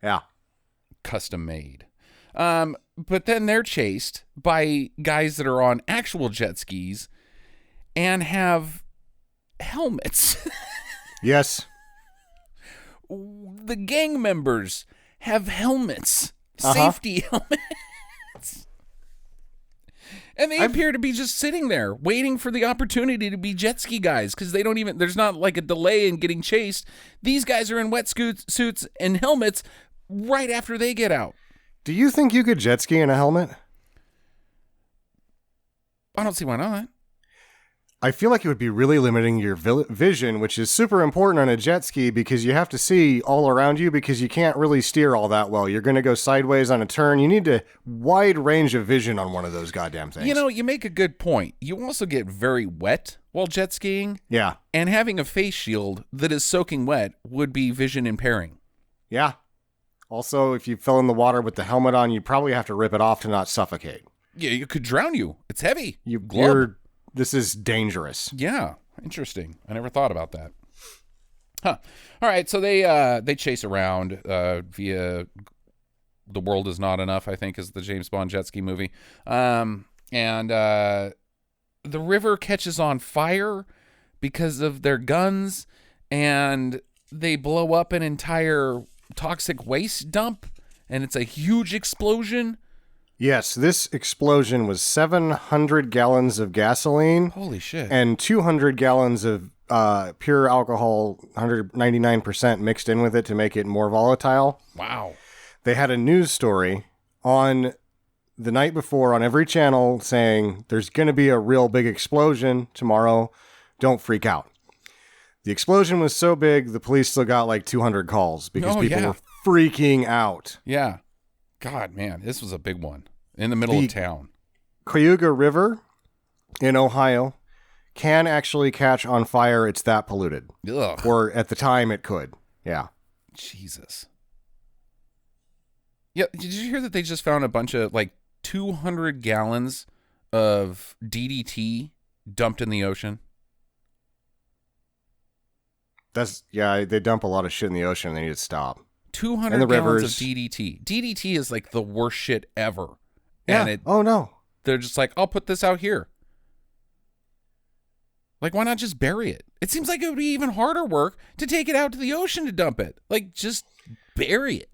Yeah. Custom made. But then they're chased by guys that are on actual jet skis and have helmets. Yes. The gang members have helmets. Safety helmets. And they appear to be just sitting there waiting for the opportunity to be jet ski guys because they don't even, there's not like a delay in getting chased. These guys are in wetsuits and helmets right after they get out. Do you think you could jet ski in a helmet? I don't see why not. I feel like it would be really limiting your vision, which is super important on a jet ski because you have to see all around you because you can't really steer all that well. You're going to go sideways on a turn. You need a wide range of vision on one of those goddamn things. You know, you make a good point. You also get very wet while jet skiing. Yeah. And having a face shield that is soaking wet would be vision impairing. Yeah. Also, if you fell in the water with the helmet on, you'd probably have to rip it off to not suffocate. Yeah, it could drown you. It's heavy. This is dangerous. Yeah, interesting. I never thought about that. Huh. All right, so they chase around via The World Is Not Enough, I think, is the James Bond jet ski movie. And the river catches on fire because of their guns, and they blow up an entire toxic waste dump, and it's a huge explosion. Yes, this explosion was 700 gallons of gasoline. Holy shit. And 200 gallons of pure alcohol, 199% mixed in with it to make it more volatile. Wow. They had a news story on the night before on every channel saying there's going to be a real big explosion tomorrow. Don't freak out. The explosion was so big, the police still got like 200 calls because people were freaking out. Yeah. God, man, this was a big one in the middle of town. Cayuga River in Ohio can actually catch on fire. It's that polluted. Ugh. Or at the time it could. Yeah. Jesus. Yeah, did you hear that they just found a bunch of like 200 gallons of DDT dumped in the ocean? They dump a lot of shit in the ocean and they need to stop. 200 gallons of DDT. DDT is like the worst shit ever. Yeah. And oh, no. They're just like, I'll put this out here. Like, why not just bury it? It seems like it would be even harder work to take it out to the ocean to dump it. Like, just bury it.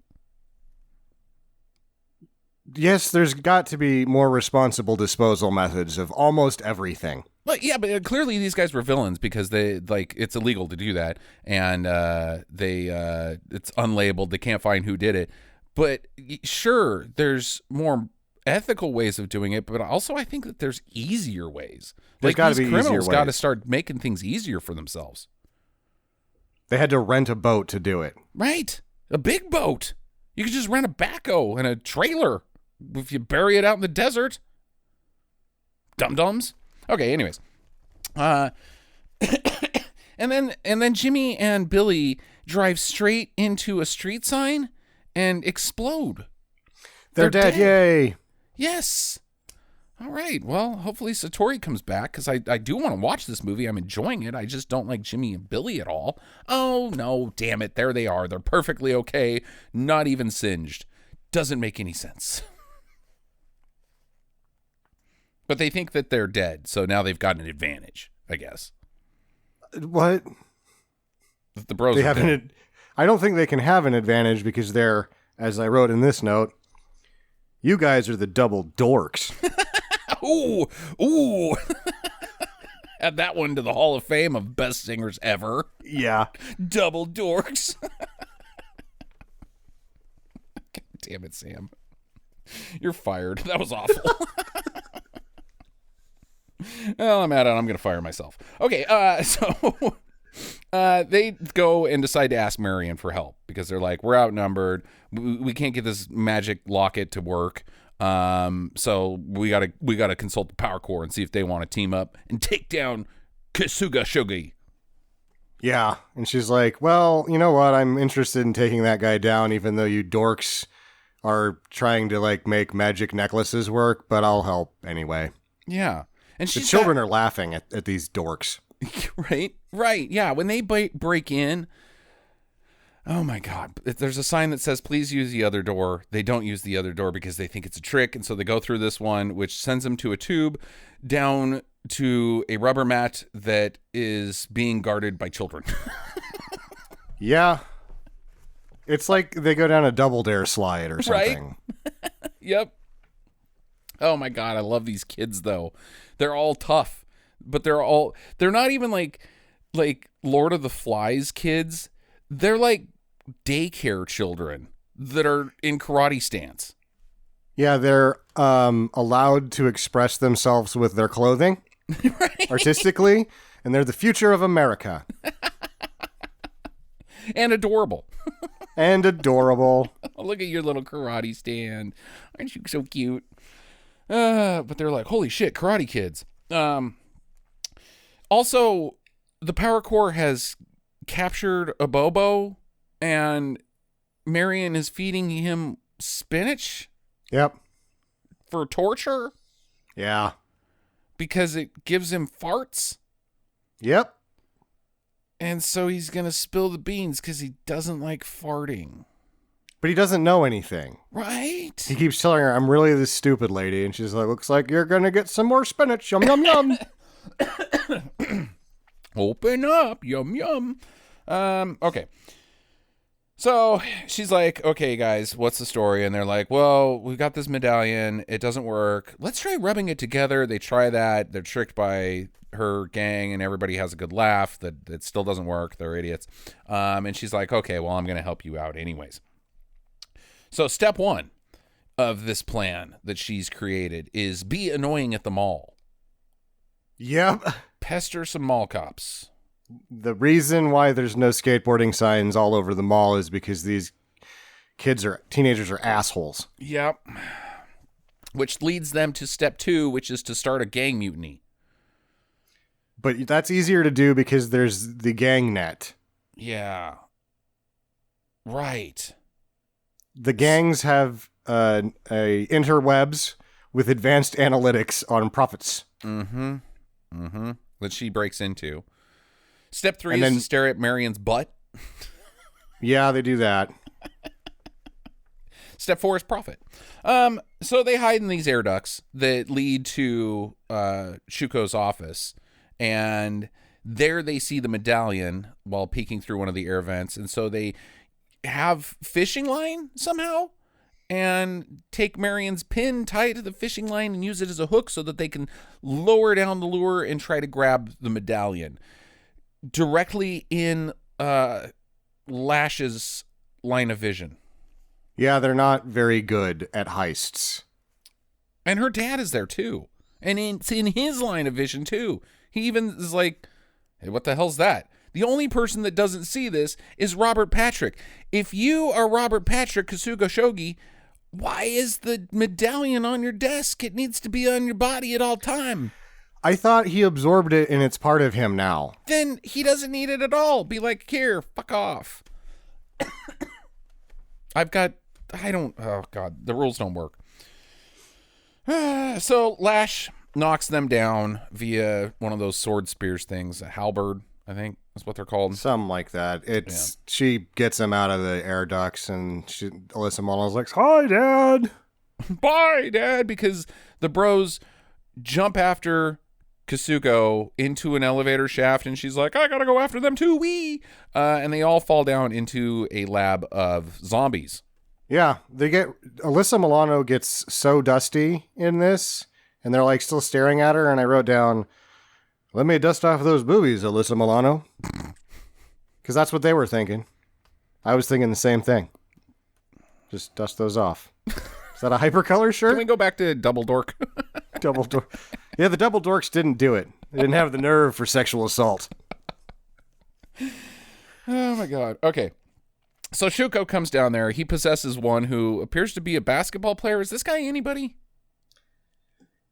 Yes, there's got to be more responsible disposal methods of almost everything. But yeah, but clearly these guys were villains because they it's illegal to do that, and it's unlabeled. They can't find who did it. But sure, there's more ethical ways of doing it, but also I think that there's easier ways. There's got to be criminals easier ways. Got to start making things easier for themselves. They had to rent a boat to do it. Right, a big boat. You could just rent a backhoe and a trailer if you bury it out in the desert. Dum-dums. Okay, anyways. And then Jimmy and Billy drive straight into a street sign and explode. They're dead. Yay. Yes. All right. Well, hopefully Satori comes back because I do want to watch this movie. I'm enjoying it. I just don't like Jimmy and Billy at all. Oh, no. Damn it. There they are. They're perfectly okay. Not even singed. Doesn't make any sense. But they think that they're dead, so now they've got an advantage, I guess. What? The bros are dead. I don't think they can have an advantage because they're, as I wrote in this note, you guys are the double dorks. Ooh. Add that one to the Hall of Fame of best singers ever. Yeah. Double dorks. God damn it, Sam. You're fired. That was awful. Well, I'm at it. I'm going to fire myself. Okay, so they go and decide to ask Marion for help because they're like, we're outnumbered. We can't get this magic locket to work. So we gotta consult the Power Core and see if they want to team up and take down Kasuga Shogi. Yeah. And she's like, well, you know what? I'm interested in taking that guy down, even though you dorks are trying to like make magic necklaces work, but I'll help anyway. Yeah. And The children are laughing at these dorks. Right. Yeah. When they break in, oh my God, there's a sign that says, please use the other door. They don't use the other door because they think it's a trick. And so they go through this one, which sends them to a tube down to a rubber mat that is being guarded by children. Yeah. It's like they go down a Double Dare slide or something. Right? Yep. Oh my God. I love these kids though. They're all tough, but they're not even like Lord of the Flies kids. They're like daycare children that are in karate stance. Yeah, they're allowed to express themselves with their clothing artistically, and they're the future of America. And adorable. And adorable. Oh, look at your little karate stand. Aren't you so cute? But they're like, holy shit, karate kids. Also, the Power Core has captured a Bobo, and Marion is feeding him spinach. Yep. For torture. Yeah. Because it gives him farts. Yep. And so he's going to spill the beans because he doesn't like farting. But he doesn't know anything. Right? He keeps telling her, I'm really this stupid lady. And she's like, looks like you're going to get some more spinach. Yum, yum, yum. Open up. Yum, yum. Okay. So she's like, okay, guys, what's the story? And they're like, well, we've got this medallion. It doesn't work. Let's try rubbing it together. They try that. They're tricked by her gang, and everybody has a good laugh. That it still doesn't work. They're idiots. And she's like, okay, well, I'm going to help you out anyways. So step one of this plan that she's created is be annoying at the mall. Yep. Pester some mall cops. The reason why there's no skateboarding signs all over the mall is because these teenagers are assholes. Yep. Which leads them to step two, which is to start a gang mutiny. But that's easier to do because there's the gang net. Yeah. Right. The gangs have a interwebs with advanced analytics on profits. Mm-hmm. Mm-hmm. That she breaks into. Step three is to stare at Marion's butt. Yeah, they do that. Step four is profit. So they hide in these air ducts that lead to Shuko's office. And there they see the medallion while peeking through one of the air vents. And so they have fishing line somehow and take Marion's pin, tie it to the fishing line, and use it as a hook so that they can lower down the lure and try to grab the medallion. Directly in Lash's line of vision. Yeah, they're not very good at heists. And her dad is there too. And it's in his line of vision too. He even is like, hey, what the hell's that? The only person that doesn't see this is Robert Patrick. If you are Robert Patrick Kasuga Shogi, why is the medallion on your desk? It needs to be on your body at all time. I thought he absorbed it and it's part of him now. Then he doesn't need it at all. Be like, here, fuck off. Oh God, the rules don't work. So Lash knocks them down via one of those sword spears things, a halberd, I think is what they're called. Something like that. She gets him out of the air ducts, and Alyssa Milano's like, hi, Dad. Bye, Dad, because the bros jump after Kasuko into an elevator shaft, and she's like, I gotta go after them too, wee! And they all fall down into a lab of zombies. Yeah, Alyssa Milano gets so dusty in this, and they're like still staring at her, and I wrote down, Let me dust off those boobies, Alyssa Milano. Because that's what they were thinking. I was thinking the same thing. Just dust those off. Is that a hypercolor shirt? Can we go back to Double Dork? Double dork. Yeah, the double dorks didn't do it. They didn't have the nerve for sexual assault. Oh my god. Okay. So Shuko comes down there. He possesses one who appears to be a basketball player. Is this guy anybody?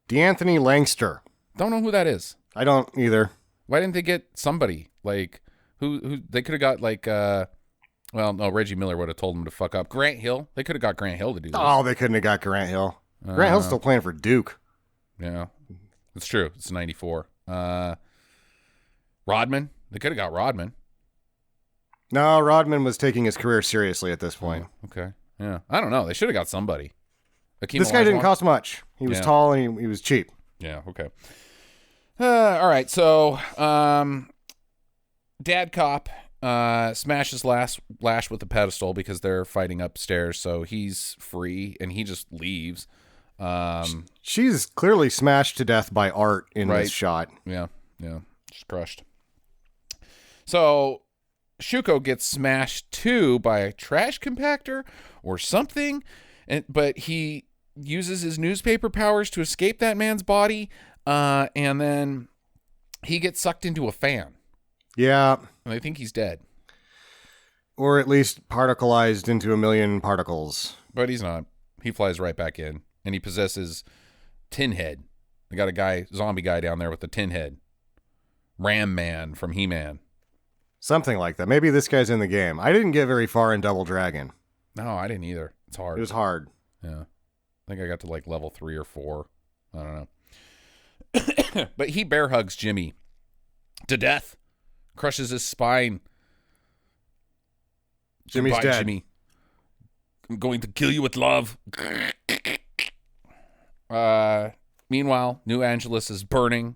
D'Anthony Langster. Don't know who that is. I don't either. Why didn't they get somebody? Like, who they could have got, like, well, no, Reggie Miller would have told him to fuck up. Grant Hill. They could have got Grant Hill to do this. Oh, they couldn't have got Grant Hill. Grant Hill's still playing for Duke. Yeah. It's true. It's 94. Rodman. They could have got Rodman. No, Rodman was taking his career seriously at this point. Okay. Yeah. I don't know. They should have got somebody. Akeem This guy didn't Olajuwon? cost much. He was tall and he was cheap. Yeah. Okay. All right. So, dad cop smashes Lash with a pedestal because they're fighting upstairs. So he's free and he just leaves. She's clearly smashed to death by art in Right. this shot. Yeah. Yeah. Just crushed. So Shuko gets smashed too by a trash compactor or something, but he uses his newspaper powers to escape that man's body, and then he gets sucked into a fan. Yeah. And I think he's dead. Or at least particleized into a million particles. But he's not. He flies right back in, and he possesses Tin Head. They got a zombie guy down there with the Tin Head. Ram Man from He-Man. Something like that. Maybe this guy's in the game. I didn't get very far in Double Dragon. No, I didn't either. It's hard. It was hard. Yeah. I think I got to like level 3 or 4. I don't know. But he bear hugs Jimmy to death. Crushes his spine. Jimmy's Goodbye, dead. Jimmy. I'm going to kill you with love. Meanwhile, New Angeles is burning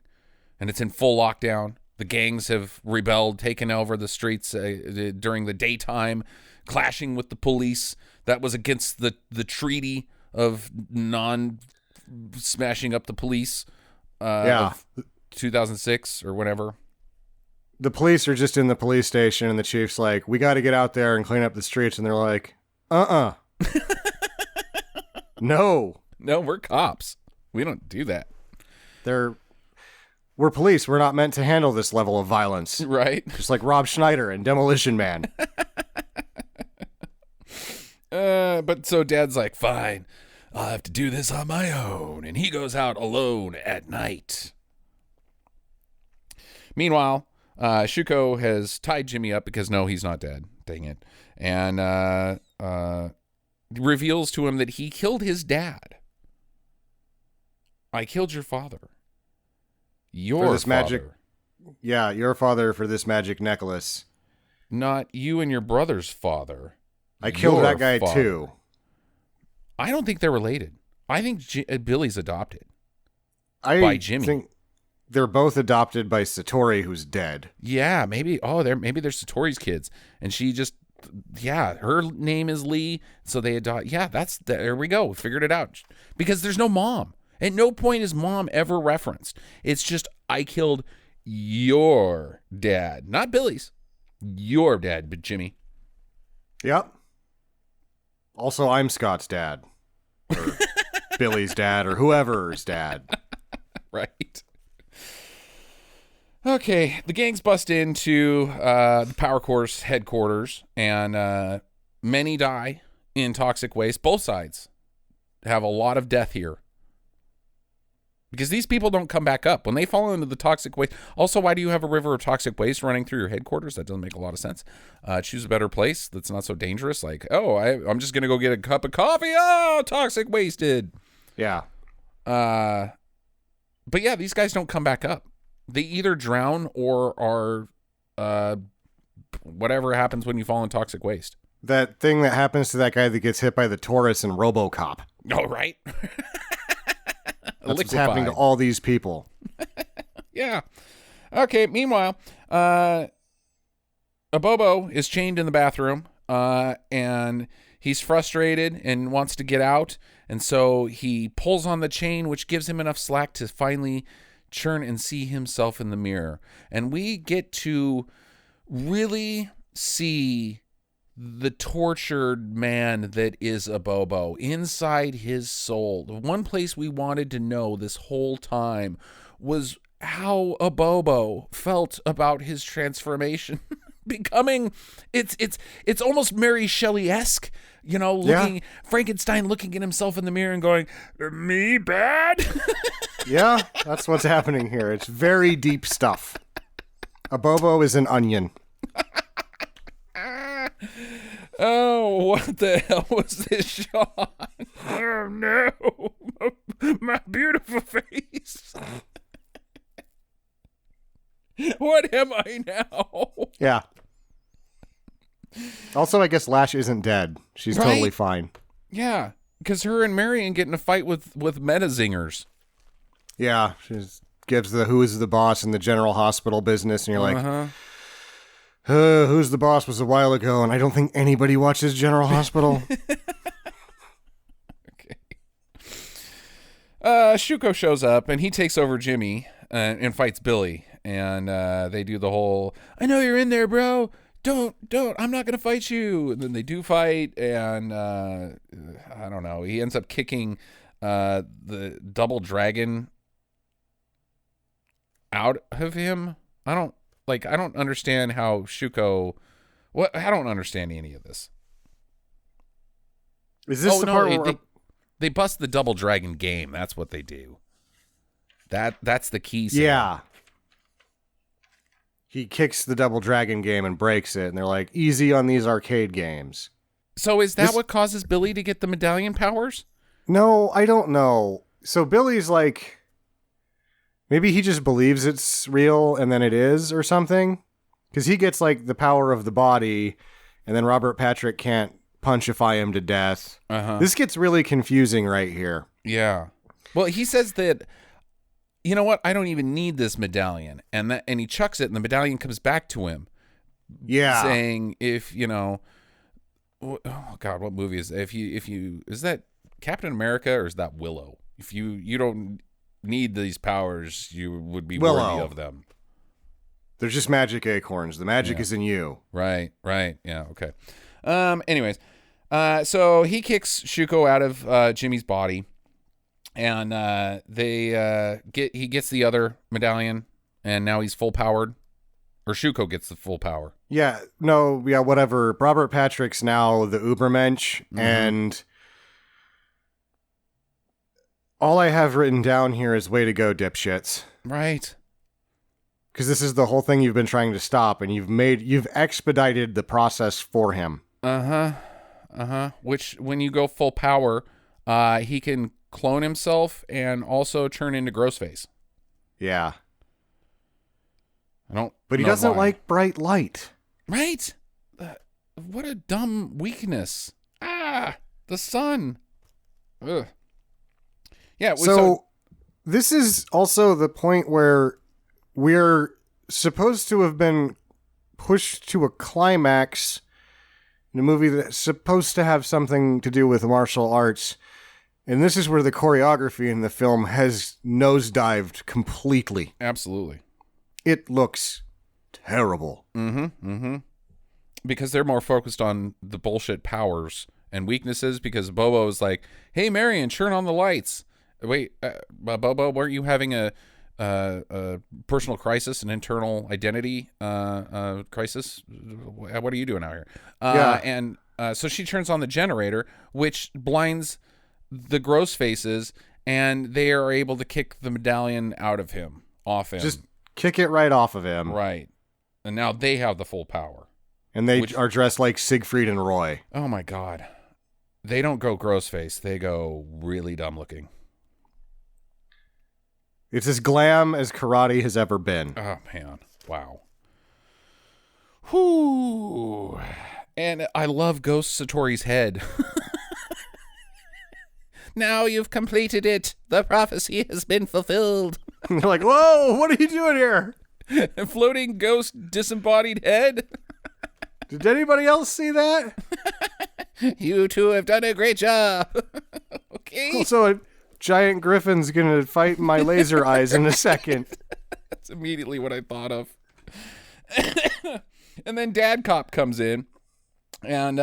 and it's in full lockdown. The gangs have rebelled, taken over the streets during the daytime, clashing with the police. That was against the treaty of non-smashing up the police of 2006 or whenever. The police are just in the police station, and the chief's like, we got to get out there and clean up the streets. And they're like, No. No, we're cops. We don't do that. We're police. We're not meant to handle this level of violence. Right? Just like Rob Schneider and Demolition Man. But so Dad's like, fine, I'll have to do this on my own. And he goes out alone at night. Meanwhile, Shuko has tied Jimmy up because no, he's not dead. Dang it. And reveals to him that he killed his dad. I killed your father. Your this father. magic. Yeah, your father for this magic necklace. Not you and your brother's father. I killed Your that guy father. too. I don't think they're related. I think Billy's adopted. I by Jimmy. think they're both adopted by Satori, who's dead. Yeah, maybe. Oh, maybe they're Satori's kids, and she just, her name is Lee, so they adopt. Yeah, there we go. We figured it out. Because there's no mom. At no point is mom ever referenced. It's just I killed your dad, not Billy's. Your dad, but Jimmy. Yep. Also, I'm Scott's dad. Or Billy's dad, or whoever's dad. Right. Okay, the gangs bust into the Power Course headquarters, and many die in toxic waste. Both sides have a lot of death here. Because these people don't come back up. When they fall into the toxic waste. Also, why do you have a river of toxic waste running through your headquarters? That doesn't make a lot of sense. Choose a better place that's not so dangerous. Like, I'm just going to go get a cup of coffee. Oh, toxic wasted. Yeah. But yeah, these guys don't come back up. They either drown or are whatever happens when you fall in toxic waste. That thing that happens to that guy that gets hit by the Taurus in RoboCop. Oh, right. That's what's happening to all these people. Yeah. Okay, meanwhile, Abobo is chained in the bathroom, and he's frustrated and wants to get out, and so he pulls on the chain, which gives him enough slack to finally turn and see himself in the mirror. And we get to really see the tortured man that is a Bobo inside his soul. The one place we wanted to know this whole time was how a Bobo felt about his transformation. Becoming, it's almost Mary Shelley-esque, looking Frankenstein looking at himself in the mirror and going, "Me bad?" Yeah, that's what's happening here. It's very deep stuff. A Bobo is an onion. Oh, what the hell was this shot? Oh no, my beautiful face. What am I now? Yeah. Also, I guess Lash isn't dead. She's totally fine. Yeah, because her and Marion get in a fight with meta zingers. Yeah, she gives the who is the boss in the General Hospital business, and you're like, who's the boss was a while ago, and I don't think anybody watches General Hospital. Okay. Shuko shows up, and he takes over Jimmy and fights Billy. And they do the whole, "I know you're in there, bro. Don't. I'm not going to fight you." And then they do fight, and I don't know. He ends up kicking the double dragon out of him. I don't understand how Shuko... I don't understand any of this. Is this part where... They bust the double dragon game. That's what they do. That's the key. Yeah. He kicks the double dragon game and breaks it, and they're like, easy on these arcade games. So is that what causes Billy to get the medallion powers? No, I don't know. So Billy's like, maybe he just believes it's real and then it is or something. Because he gets like the power of the body, and then Robert Patrick can't punchify him to death. This gets really confusing right here. Yeah. Well, he says that, you know what? I don't even need this medallion. And he chucks it, and the medallion comes back to him. Yeah. Saying, oh God, what movie is that? Is that Captain America or is that Willow? If you don't need these powers, you would be worthy of them. They're just magic acorns. The magic is in you. Right. Yeah. Okay. Anyways, so he kicks Shuko out of Jimmy's body. And he gets the other medallion, and now he's full powered. Or Shuko gets the full power. Yeah, whatever. Robert Patrick's now the Ubermensch, and all I have written down here is way to go, dipshits. Right. Because this is the whole thing you've been trying to stop, and you've expedited the process for him. Which, when you go full power, he can clone himself and also turn into Grossface. Yeah. But he doesn't like bright light. Right? What a dumb weakness. The sun. Ugh. Yeah. So this is also the point where we're supposed to have been pushed to a climax in a movie that's supposed to have something to do with martial arts. And this is where the choreography in the film has nosedived completely. Absolutely. It looks terrible. Because they're more focused on the bullshit powers and weaknesses, because Bobo is like, "Hey, Marion, turn on the lights." Wait, Bobo, weren't you having a personal crisis, an internal identity crisis? What are you doing out here? And so she turns on the generator, which blinds the gross faces, and they are able to kick the medallion off him. Just kick it right off of him. Right. And now they have the full power. And they are dressed like Siegfried and Roy. Oh my God. They don't go gross face. They go really dumb looking. It's as glam as karate has ever been. Oh man. Wow. Whoo. And I love Ghost Satori's head. Now you've completed it. The prophecy has been fulfilled. They're like, whoa, what are you doing here? A floating ghost disembodied head. Did anybody else see that? You two have done a great job. Okay. Also, giant griffin's gonna fight my laser eyes in a second. That's immediately what I thought of. And then Dad Cop comes in, and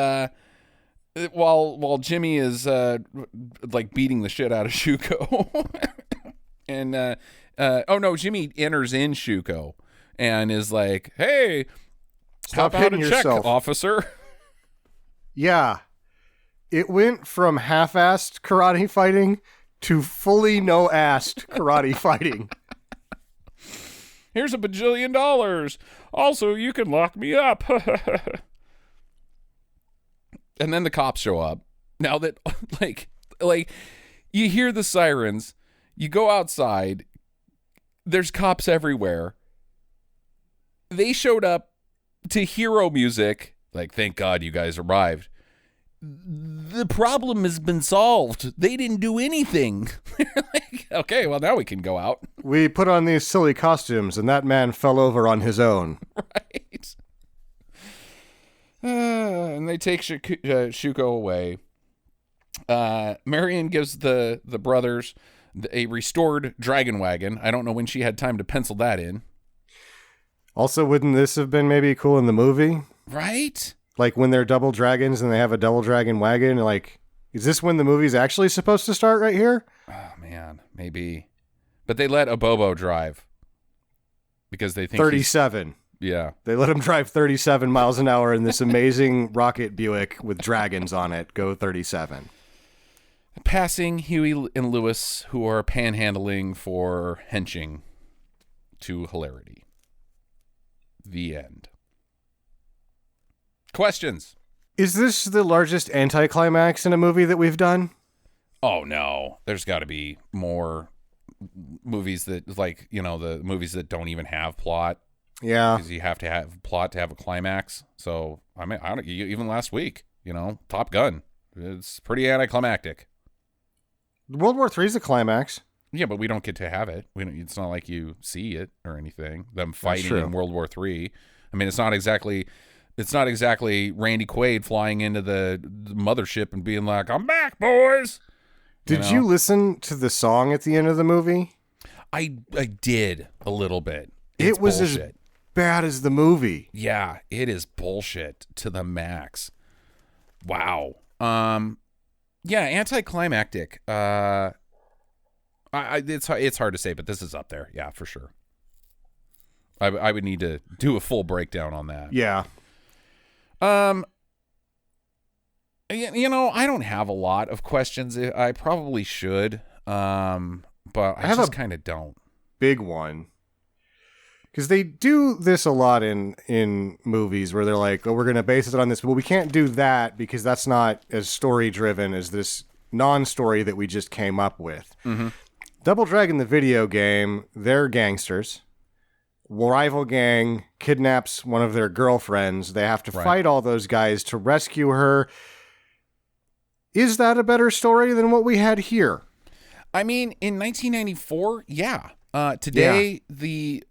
while Jimmy is like beating the shit out of Shuko, and oh no, Jimmy enters in Shuko and is like, "Hey, Stop hop out hitting and check, yourself. officer." Yeah. It went from half-assed karate fighting to fully no-assed karate fighting. Here's $1 bajillion. Also, you can lock me up. And then the cops show up. Now that like you hear the sirens, you go outside, there's cops everywhere. They showed up to hero music, like, thank God you guys arrived. The problem has been solved. They didn't do anything. They're like, okay, well, now we can go out. We put on these silly costumes, and that man fell over on his own. Right. And they take Shuko away. Marion gives the brothers a restored dragon wagon. I don't know when she had time to pencil that in. Also, wouldn't this have been maybe cool in the movie? Right? Like when they're double dragons and they have a double dragon wagon, like, is this when the movie's actually supposed to start right here? Oh, man, maybe. But they let Abobo drive because they think 37. Yeah. They let him drive 37 miles an hour in this amazing rocket Buick with dragons on it. Go 37. Passing Huey and Lewis, who are panhandling for henching to hilarity. The end. Questions? Is this the largest anticlimax in a movie that we've done? Oh, no. There's got to be more movies that, like, you know, the movies that don't even have plot. Yeah. Because you have to have plot to have a climax. So, I mean, even last week, you know, Top Gun. It's pretty anticlimactic. World War III is a climax. Yeah, but we don't get to have it. It's not like you see it or anything. Them fighting true. in World War III. I mean, it's not exactly Randy Quaid flying into the mothership and being like, "I'm back, boys." Did you listen to the song at the end of the movie? I did a little bit. It was bullshit. as bad as the movie. Yeah, it is bullshit to the max. Wow. Yeah, anticlimactic. It's hard to say, but this is up there. Yeah, for sure. I would need to do a full breakdown on that. Yeah. You know, I don't have a lot of questions. I probably should, but I just kind of don't. Big one. Because they do this a lot in movies where they're like, oh, we're going to base it on this. Well, we can't do that because that's not as story-driven as this non-story that we just came up with. Mm-hmm. Double Dragon, the video game, they're gangsters. Rival gang kidnaps one of their girlfriends. They have to fight all those guys to rescue her. Is that a better story than what we had here? I mean, in 1994, yeah. Today, the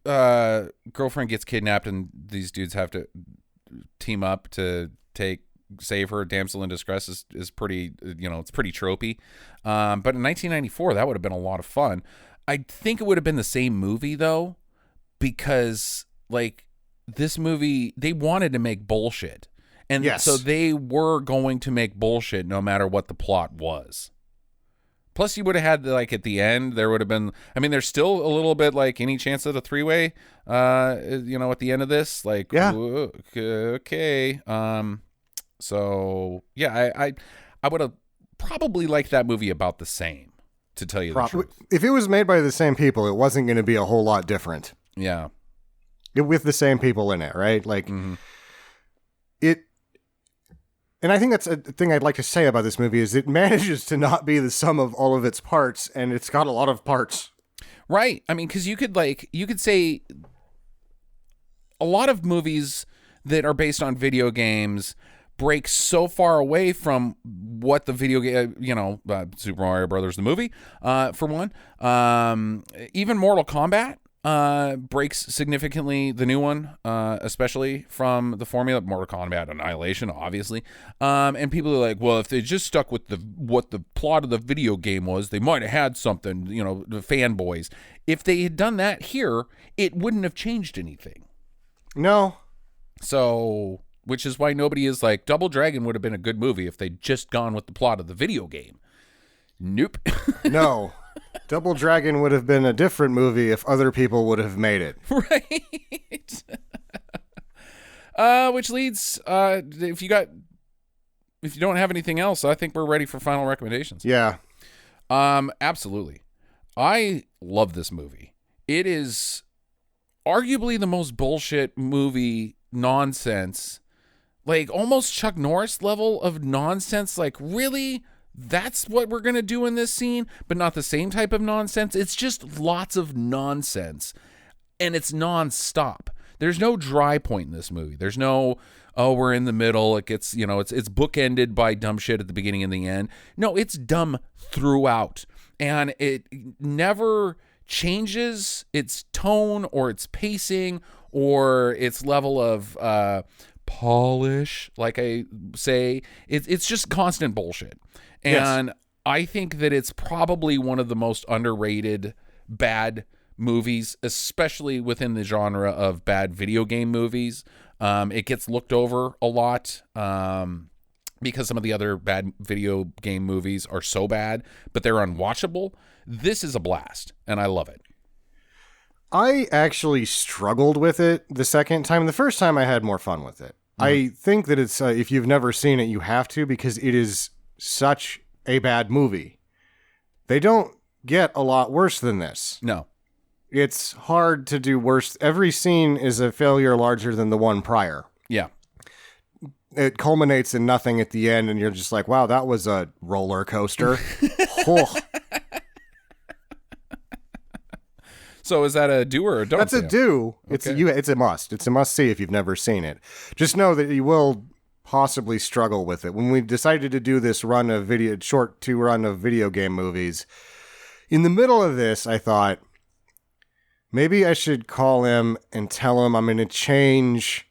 girlfriend gets kidnapped, and these dudes have to team up to save her. Damsel in distress is pretty, it's pretty tropey. But in 1994, that would have been a lot of fun. I think it would have been the same movie, though, because, like, this movie, they wanted to make bullshit. And so they were going to make bullshit no matter what the plot was. Plus, you would have had, like, at the end, there would have been, I mean, there's still a little bit, like, any chance of a three-way, at the end of this? Like, yeah. Okay. So, yeah, I would have probably liked that movie about the same, to tell you the truth. If it was made by the same people, it wasn't going to be a whole lot different. Yeah. With the same people in it, right? Like, And I think that's a thing I'd like to say about this movie is it manages to not be the sum of all of its parts, and it's got a lot of parts. Right. I mean, because you could say a lot of movies that are based on video games break so far away from what the video game, Super Mario Brothers, the movie, for one, even Mortal Kombat. breaks significantly, the new one, especially from the formula. Mortal Kombat Annihilation, obviously. And people are like, well, if they just stuck with what the plot of the video game was, they might have had something, you know, the fanboys. If they had done that here, it wouldn't have changed anything. No. So, which is why nobody is like, Double Dragon would have been a good movie if they'd just gone with the plot of the video game. Nope. No. Double Dragon would have been a different movie if other people would have made it. Right. Which leads, if you don't have anything else, I think we're ready for final recommendations. Yeah. Absolutely. I love this movie. It is arguably the most bullshit movie nonsense, like almost Chuck Norris level of nonsense. Like, really? That's what we're going to do in this scene, but not the same type of nonsense. It's just lots of nonsense, and it's nonstop. There's no dry point in this movie. There's no, oh, we're in the middle. It gets, you know, it's bookended by dumb shit at the beginning and the end. No, it's dumb throughout, and it never changes its tone or its pacing or its level of polish, like I say. It's just constant bullshit. And yes. I think that it's probably one of the most underrated bad movies, especially within the genre of bad video game movies. It gets looked over a lot because some of the other bad video game movies are so bad, but they're unwatchable. This is a blast, and I love it. I actually struggled with it the second time. The first time I had more fun with it. I think that it's, if you've never seen it, you have to, because it is such a bad movie. They don't get a lot worse than this. No. It's hard to do worse. Every scene is a failure larger than the one prior. Yeah. It culminates in nothing at the end, and you're just like, wow, that was a roller coaster. Oh. So is that a do or a don't? That's a do. Okay. It's a must. It's a must-see if you've never seen it. Just know that you will possibly struggle with it. When we decided to do this short 2 run of video game movies, in the middle of this, I thought, maybe I should call him and tell him I'm going to change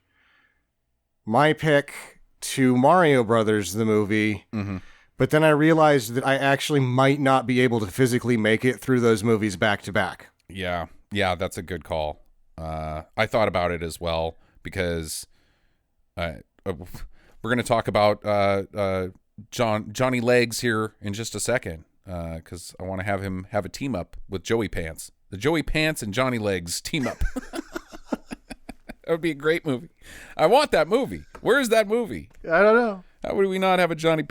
my pick to Mario Brothers, the movie. Mm-hmm. But then I realized that I actually might not be able to physically make it through those movies back to back. Yeah, that's a good call. I thought about it as well, because we're going to talk about Johnny Legs here in just a second, because I want to have him have a team up with Joey Pants. The Joey Pants and Johnny Legs team up. That would be a great movie. I want that movie. Where is that movie? I don't know. How would we not have a Johnny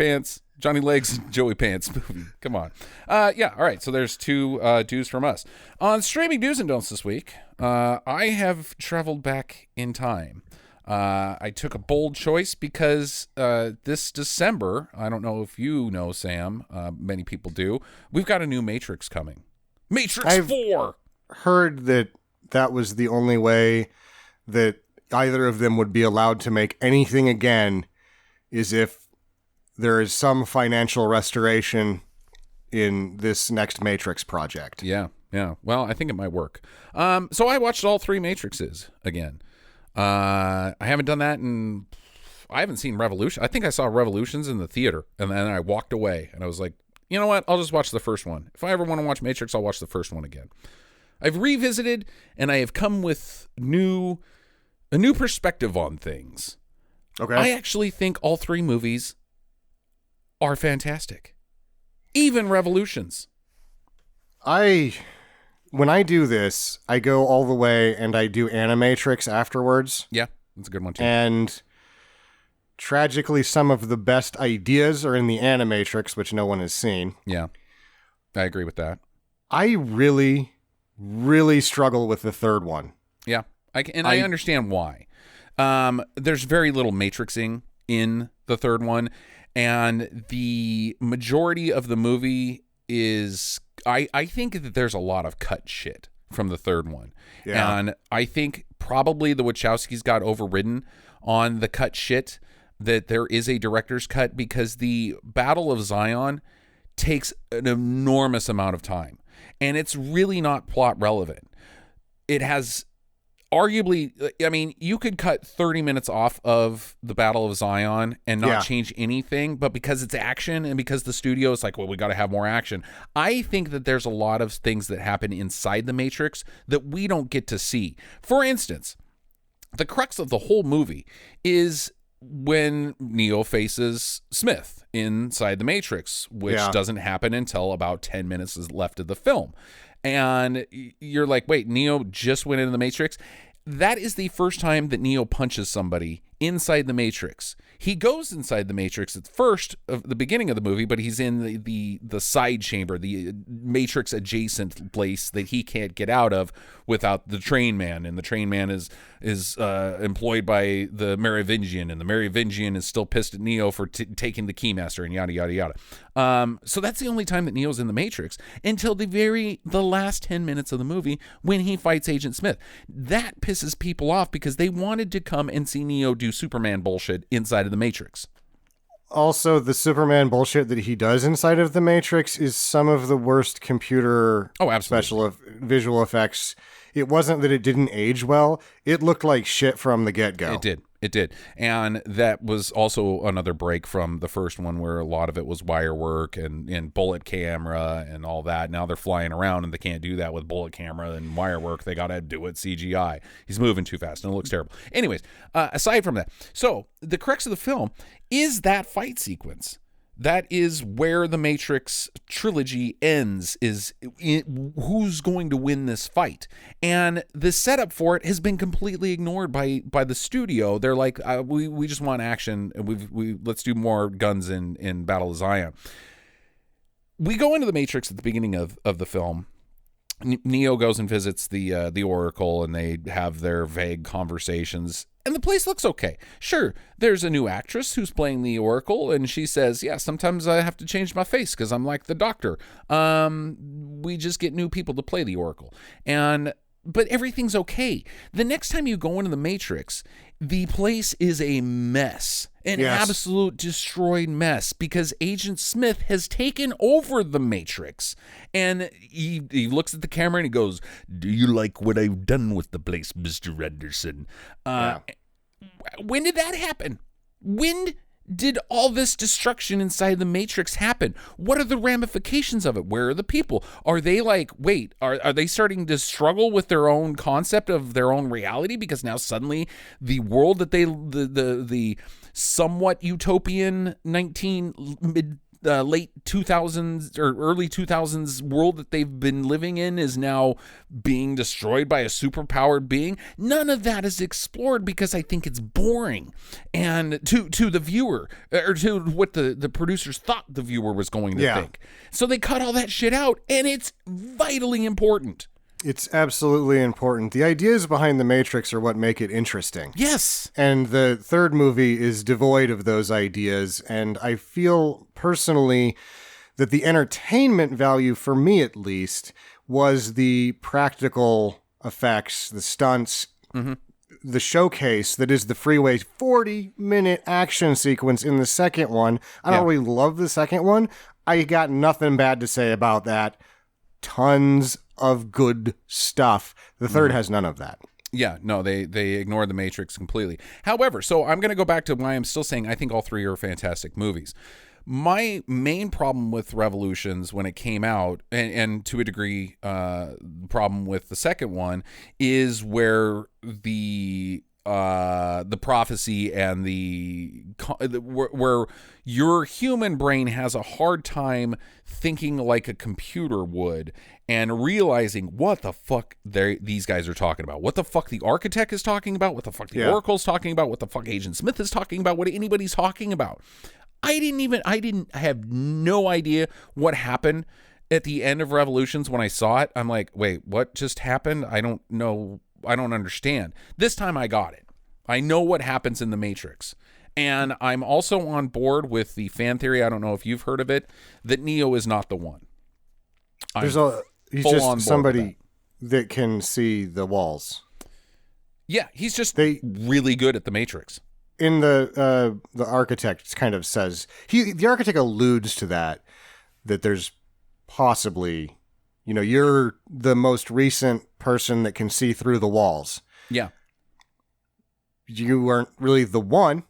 Legs, Joey Pants movie? Come on. Yeah, all right. So there's 2 do's from us. On streaming do's and don'ts this week, I have traveled back in time. I took a bold choice because this December, I don't know if you know, Sam, many people do, we've got a new Matrix coming. Matrix 4! Heard that was the only way that either of them would be allowed to make anything again, is if there is some financial restoration in this next Matrix project. Yeah. Well, I think it might work. So I watched all 3 Matrixes again. I haven't done that I haven't seen Revolution. I think I saw Revolutions in the theater, and then I walked away, and I was like, you know what? I'll just watch the first one. If I ever want to watch Matrix, I'll watch the first one again. I've revisited, and I have come with a new perspective on things. Okay. I actually think all 3 movies are fantastic. Even Revolutions. When I do this, I go all the way and I do Animatrix afterwards. Yeah, that's a good one too. And tragically, some of the best ideas are in the Animatrix, which no one has seen. Yeah, I agree with that. I really, really struggle with the third one. Yeah, I understand why. There's very little matrixing in the third one, and the majority of the movie is, I think that there's a lot of cut shit from the third one. Yeah. And I think probably the Wachowskis got overridden on the cut shit, that there is a director's cut, because the Battle of Zion takes an enormous amount of time, and it's really not plot relevant. it has arguably, I mean, you could cut 30 minutes off of the Battle of Zion and not change anything, but because it's action and because the studio is like, well, we got to have more action. I think that there's a lot of things that happen inside the Matrix that we don't get to see. For instance, the crux of the whole movie is when Neo faces Smith inside the Matrix, which doesn't happen until about 10 minutes is left of the film. And you're like, wait, Neo just went into the Matrix? That is the first time that Neo punches somebody inside the Matrix. He goes inside the Matrix at first, of the beginning of the movie, but he's in the side chamber, the Matrix adjacent place that he can't get out of without the train man. And the train man is employed by the Merovingian, and the Merovingian is still pissed at Neo for taking the Keymaster, and yada, yada, yada. So that's the only time that Neo's in the Matrix until the last 10 minutes of the movie when he fights Agent Smith. That pisses people off because they wanted to come and see Neo do Superman bullshit inside of the Matrix. Also, the Superman bullshit that he does inside of the Matrix is some of the worst computer visual effects. It wasn't that it didn't age well. It looked like shit from the get-go. It did. And that was also another break from the first one where a lot of it was wire work and bullet camera and all that. Now they're flying around and they can't do that with bullet camera and wire work. They got to do it CGI. He's moving too fast and it looks terrible. Anyways, aside from that, so the crux of the film is that fight sequence. That is where the Matrix trilogy ends, is who's going to win this fight. And the setup for it has been completely ignored by the studio. They're like, we just want action, and let's do more guns in Battle of Zion. We go into the Matrix at the beginning of the film. Neo goes and visits the Oracle, and they have their vague conversations. And the place looks okay. Sure, there's a new actress who's playing the Oracle, and she says, yeah, sometimes I have to change my face because I'm like the Doctor. We just get new people to play the Oracle. But everything's okay. The next time you go into the Matrix, the place is a mess. An absolute destroyed mess because Agent Smith has taken over the Matrix. And he looks at the camera and he goes, "Do you like what I've done with the place, Mr. Anderson?" When did that happen? When did all this destruction inside the Matrix happen? What are the ramifications of it? Where are the people? Are they like, wait, are they starting to struggle with their own concept of their own reality? Because now suddenly the world that the somewhat utopian late 2000s or early 2000s world that they've been living in is now being destroyed by a superpowered being. None of that is explored because I think it's boring, and to the viewer, or to what the producers thought the viewer was going to think. So they cut all that shit out, and it's vitally important. It's absolutely important. The ideas behind The Matrix are what make it interesting. Yes. And the third movie is devoid of those ideas. And I feel personally that the entertainment value, for me at least, was the practical effects, the stunts, the showcase that is the freeway 40-minute action sequence in the second one. I don't really love the second one. I got nothing bad to say about that. Tons of good stuff. The third has none of that. Yeah, no, they ignored the Matrix completely. However, so I'm going to go back to why I'm still saying I think all three are fantastic movies. My main problem with Revolutions when it came out, and to a degree, problem with the second one, is where the prophecy and where your human brain has a hard time thinking like a computer would and realizing what the fuck these guys are talking about, what the fuck the architect is talking about, what the fuck the Oracle's talking about, what the fuck Agent Smith is talking about, what anybody's talking about. I have no idea what happened at the end of Revolutions when I saw it. I'm like, wait, what just happened? I don't know. I don't understand. This time I got it. I know what happens in the Matrix. And I'm also on board with the fan theory, I don't know if you've heard of it, that Neo is not the one. He's just somebody that can see the walls. Yeah, he's just really good at the Matrix. In the architect kind of says, the architect alludes to that there's possibly You know, you're the most recent person that can see through the walls. Yeah. You weren't really the one.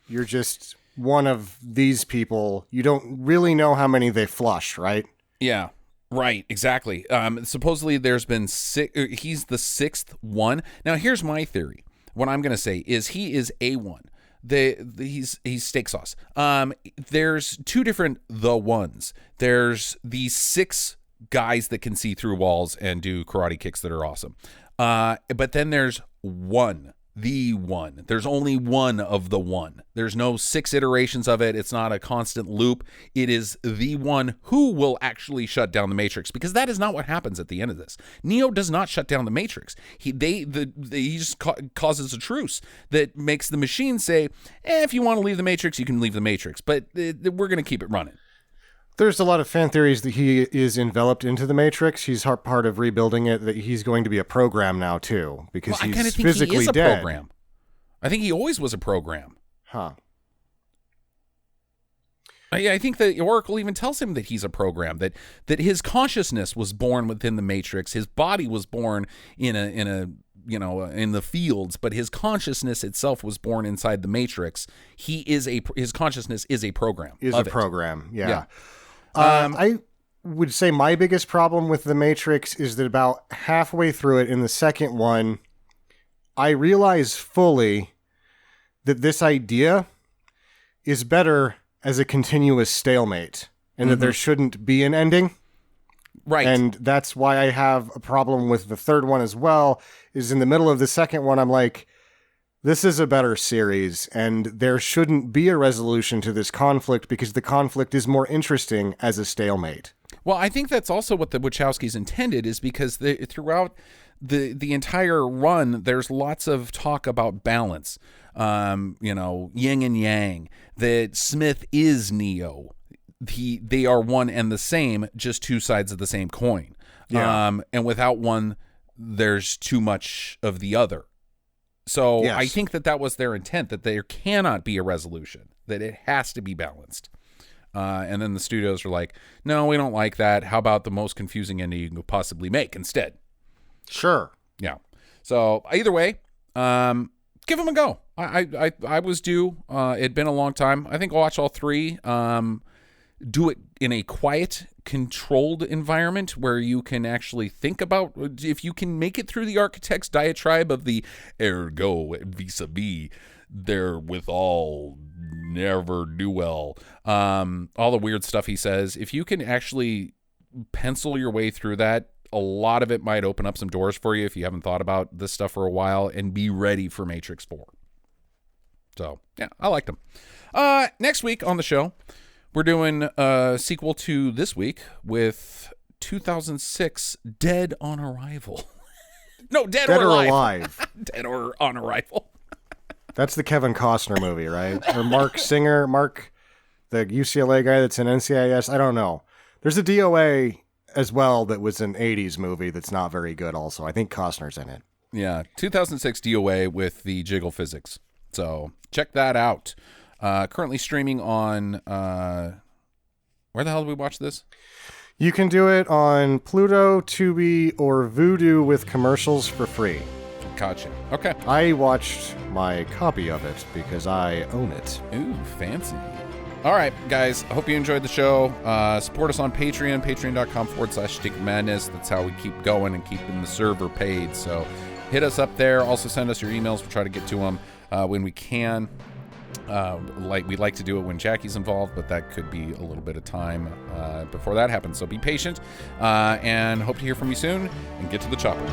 You're just one of these people. You don't really know how many they flushed, right? Yeah. Right, exactly. Supposedly there's been he's the sixth one. Now, here's my theory. What I'm going to say is he is A1. He's steak sauce. There's two different the ones. There's these 6 guys that can see through walls and do karate kicks that are awesome. But then there's the one. There's only one of the one. There's no 6 iterations of it. It's not a constant loop. It is the one who will actually shut down the Matrix, because that is not what happens at the end of this. Neo does not shut down the Matrix. He just causes a truce that makes the machine say, if you want to leave the Matrix, you can leave the Matrix, but we're going to keep it running. There's a lot of fan theories that he is enveloped into the Matrix. He's part of rebuilding it, that he's going to be a program now, too, because I he's kind of think physically he is a dead. program. I think he always was a program. Huh. I think that Oracle even tells him that he's a program, that his consciousness was born within the Matrix. His body was born in the fields, but his consciousness itself was born inside the Matrix. His consciousness is a program. Yeah. I would say my biggest problem with the Matrix is that about halfway through it in the second one, I realize fully that this idea is better as a continuous stalemate, and that there shouldn't be an ending. Right. And that's why I have a problem with the third one as well, is in the middle of the second one, I'm like, this is a better series, and there shouldn't be a resolution to this conflict, because the conflict is more interesting as a stalemate. Well, I think that's also what the Wachowskis intended, is because throughout the entire run, there's lots of talk about balance, yin and yang, that Smith is Neo. They are one and the same, just two sides of the same coin. Yeah. And without one, there's too much of the other. So Yes. I think that was their intent, that there cannot be a resolution, that it has to be balanced. And then the studios are like, no, we don't like that. How about the most confusing ending you can possibly make instead? Sure. Yeah. So either way, give them a go. I was due. It'd been a long time. I think I'll watch all 3. Do it in a quiet, controlled environment where you can actually think about, if you can make it through the architect's diatribe of the ergo vis-a-vis, therewithal never do well. All the weird stuff he says. If you can actually pencil your way through that, a lot of it might open up some doors for you if you haven't thought about this stuff for a while, and be ready for Matrix 4. So, yeah, I liked them. Next week on the show, we're doing a sequel to this week with 2006 Dead on Arrival. No, Dead or Alive. Dead or on Arrival. That's the Kevin Costner movie, right? Or Mark, the UCLA guy that's in NCIS. I don't know. There's a DOA as well that was an 80s movie that's not very good also. I think Costner's in it. Yeah, 2006 DOA with the jiggle physics. So check that out. Currently streaming on, where the hell did we watch this? You can do it on Pluto, Tubi, or Vudu with commercials for free. Gotcha. Okay. I watched my copy of it because I own it. Ooh, fancy. All right, guys. I hope you enjoyed the show. Support us on Patreon, patreon.com/stickmadness. That's how we keep going and keeping the server paid. So hit us up there. Also send us your emails. We'll try to get to them when we can. We'd like to do it when Jackie's involved, but that could be a little bit of time before that happens. So be patient, and hope to hear from you soon, and get to the chopper.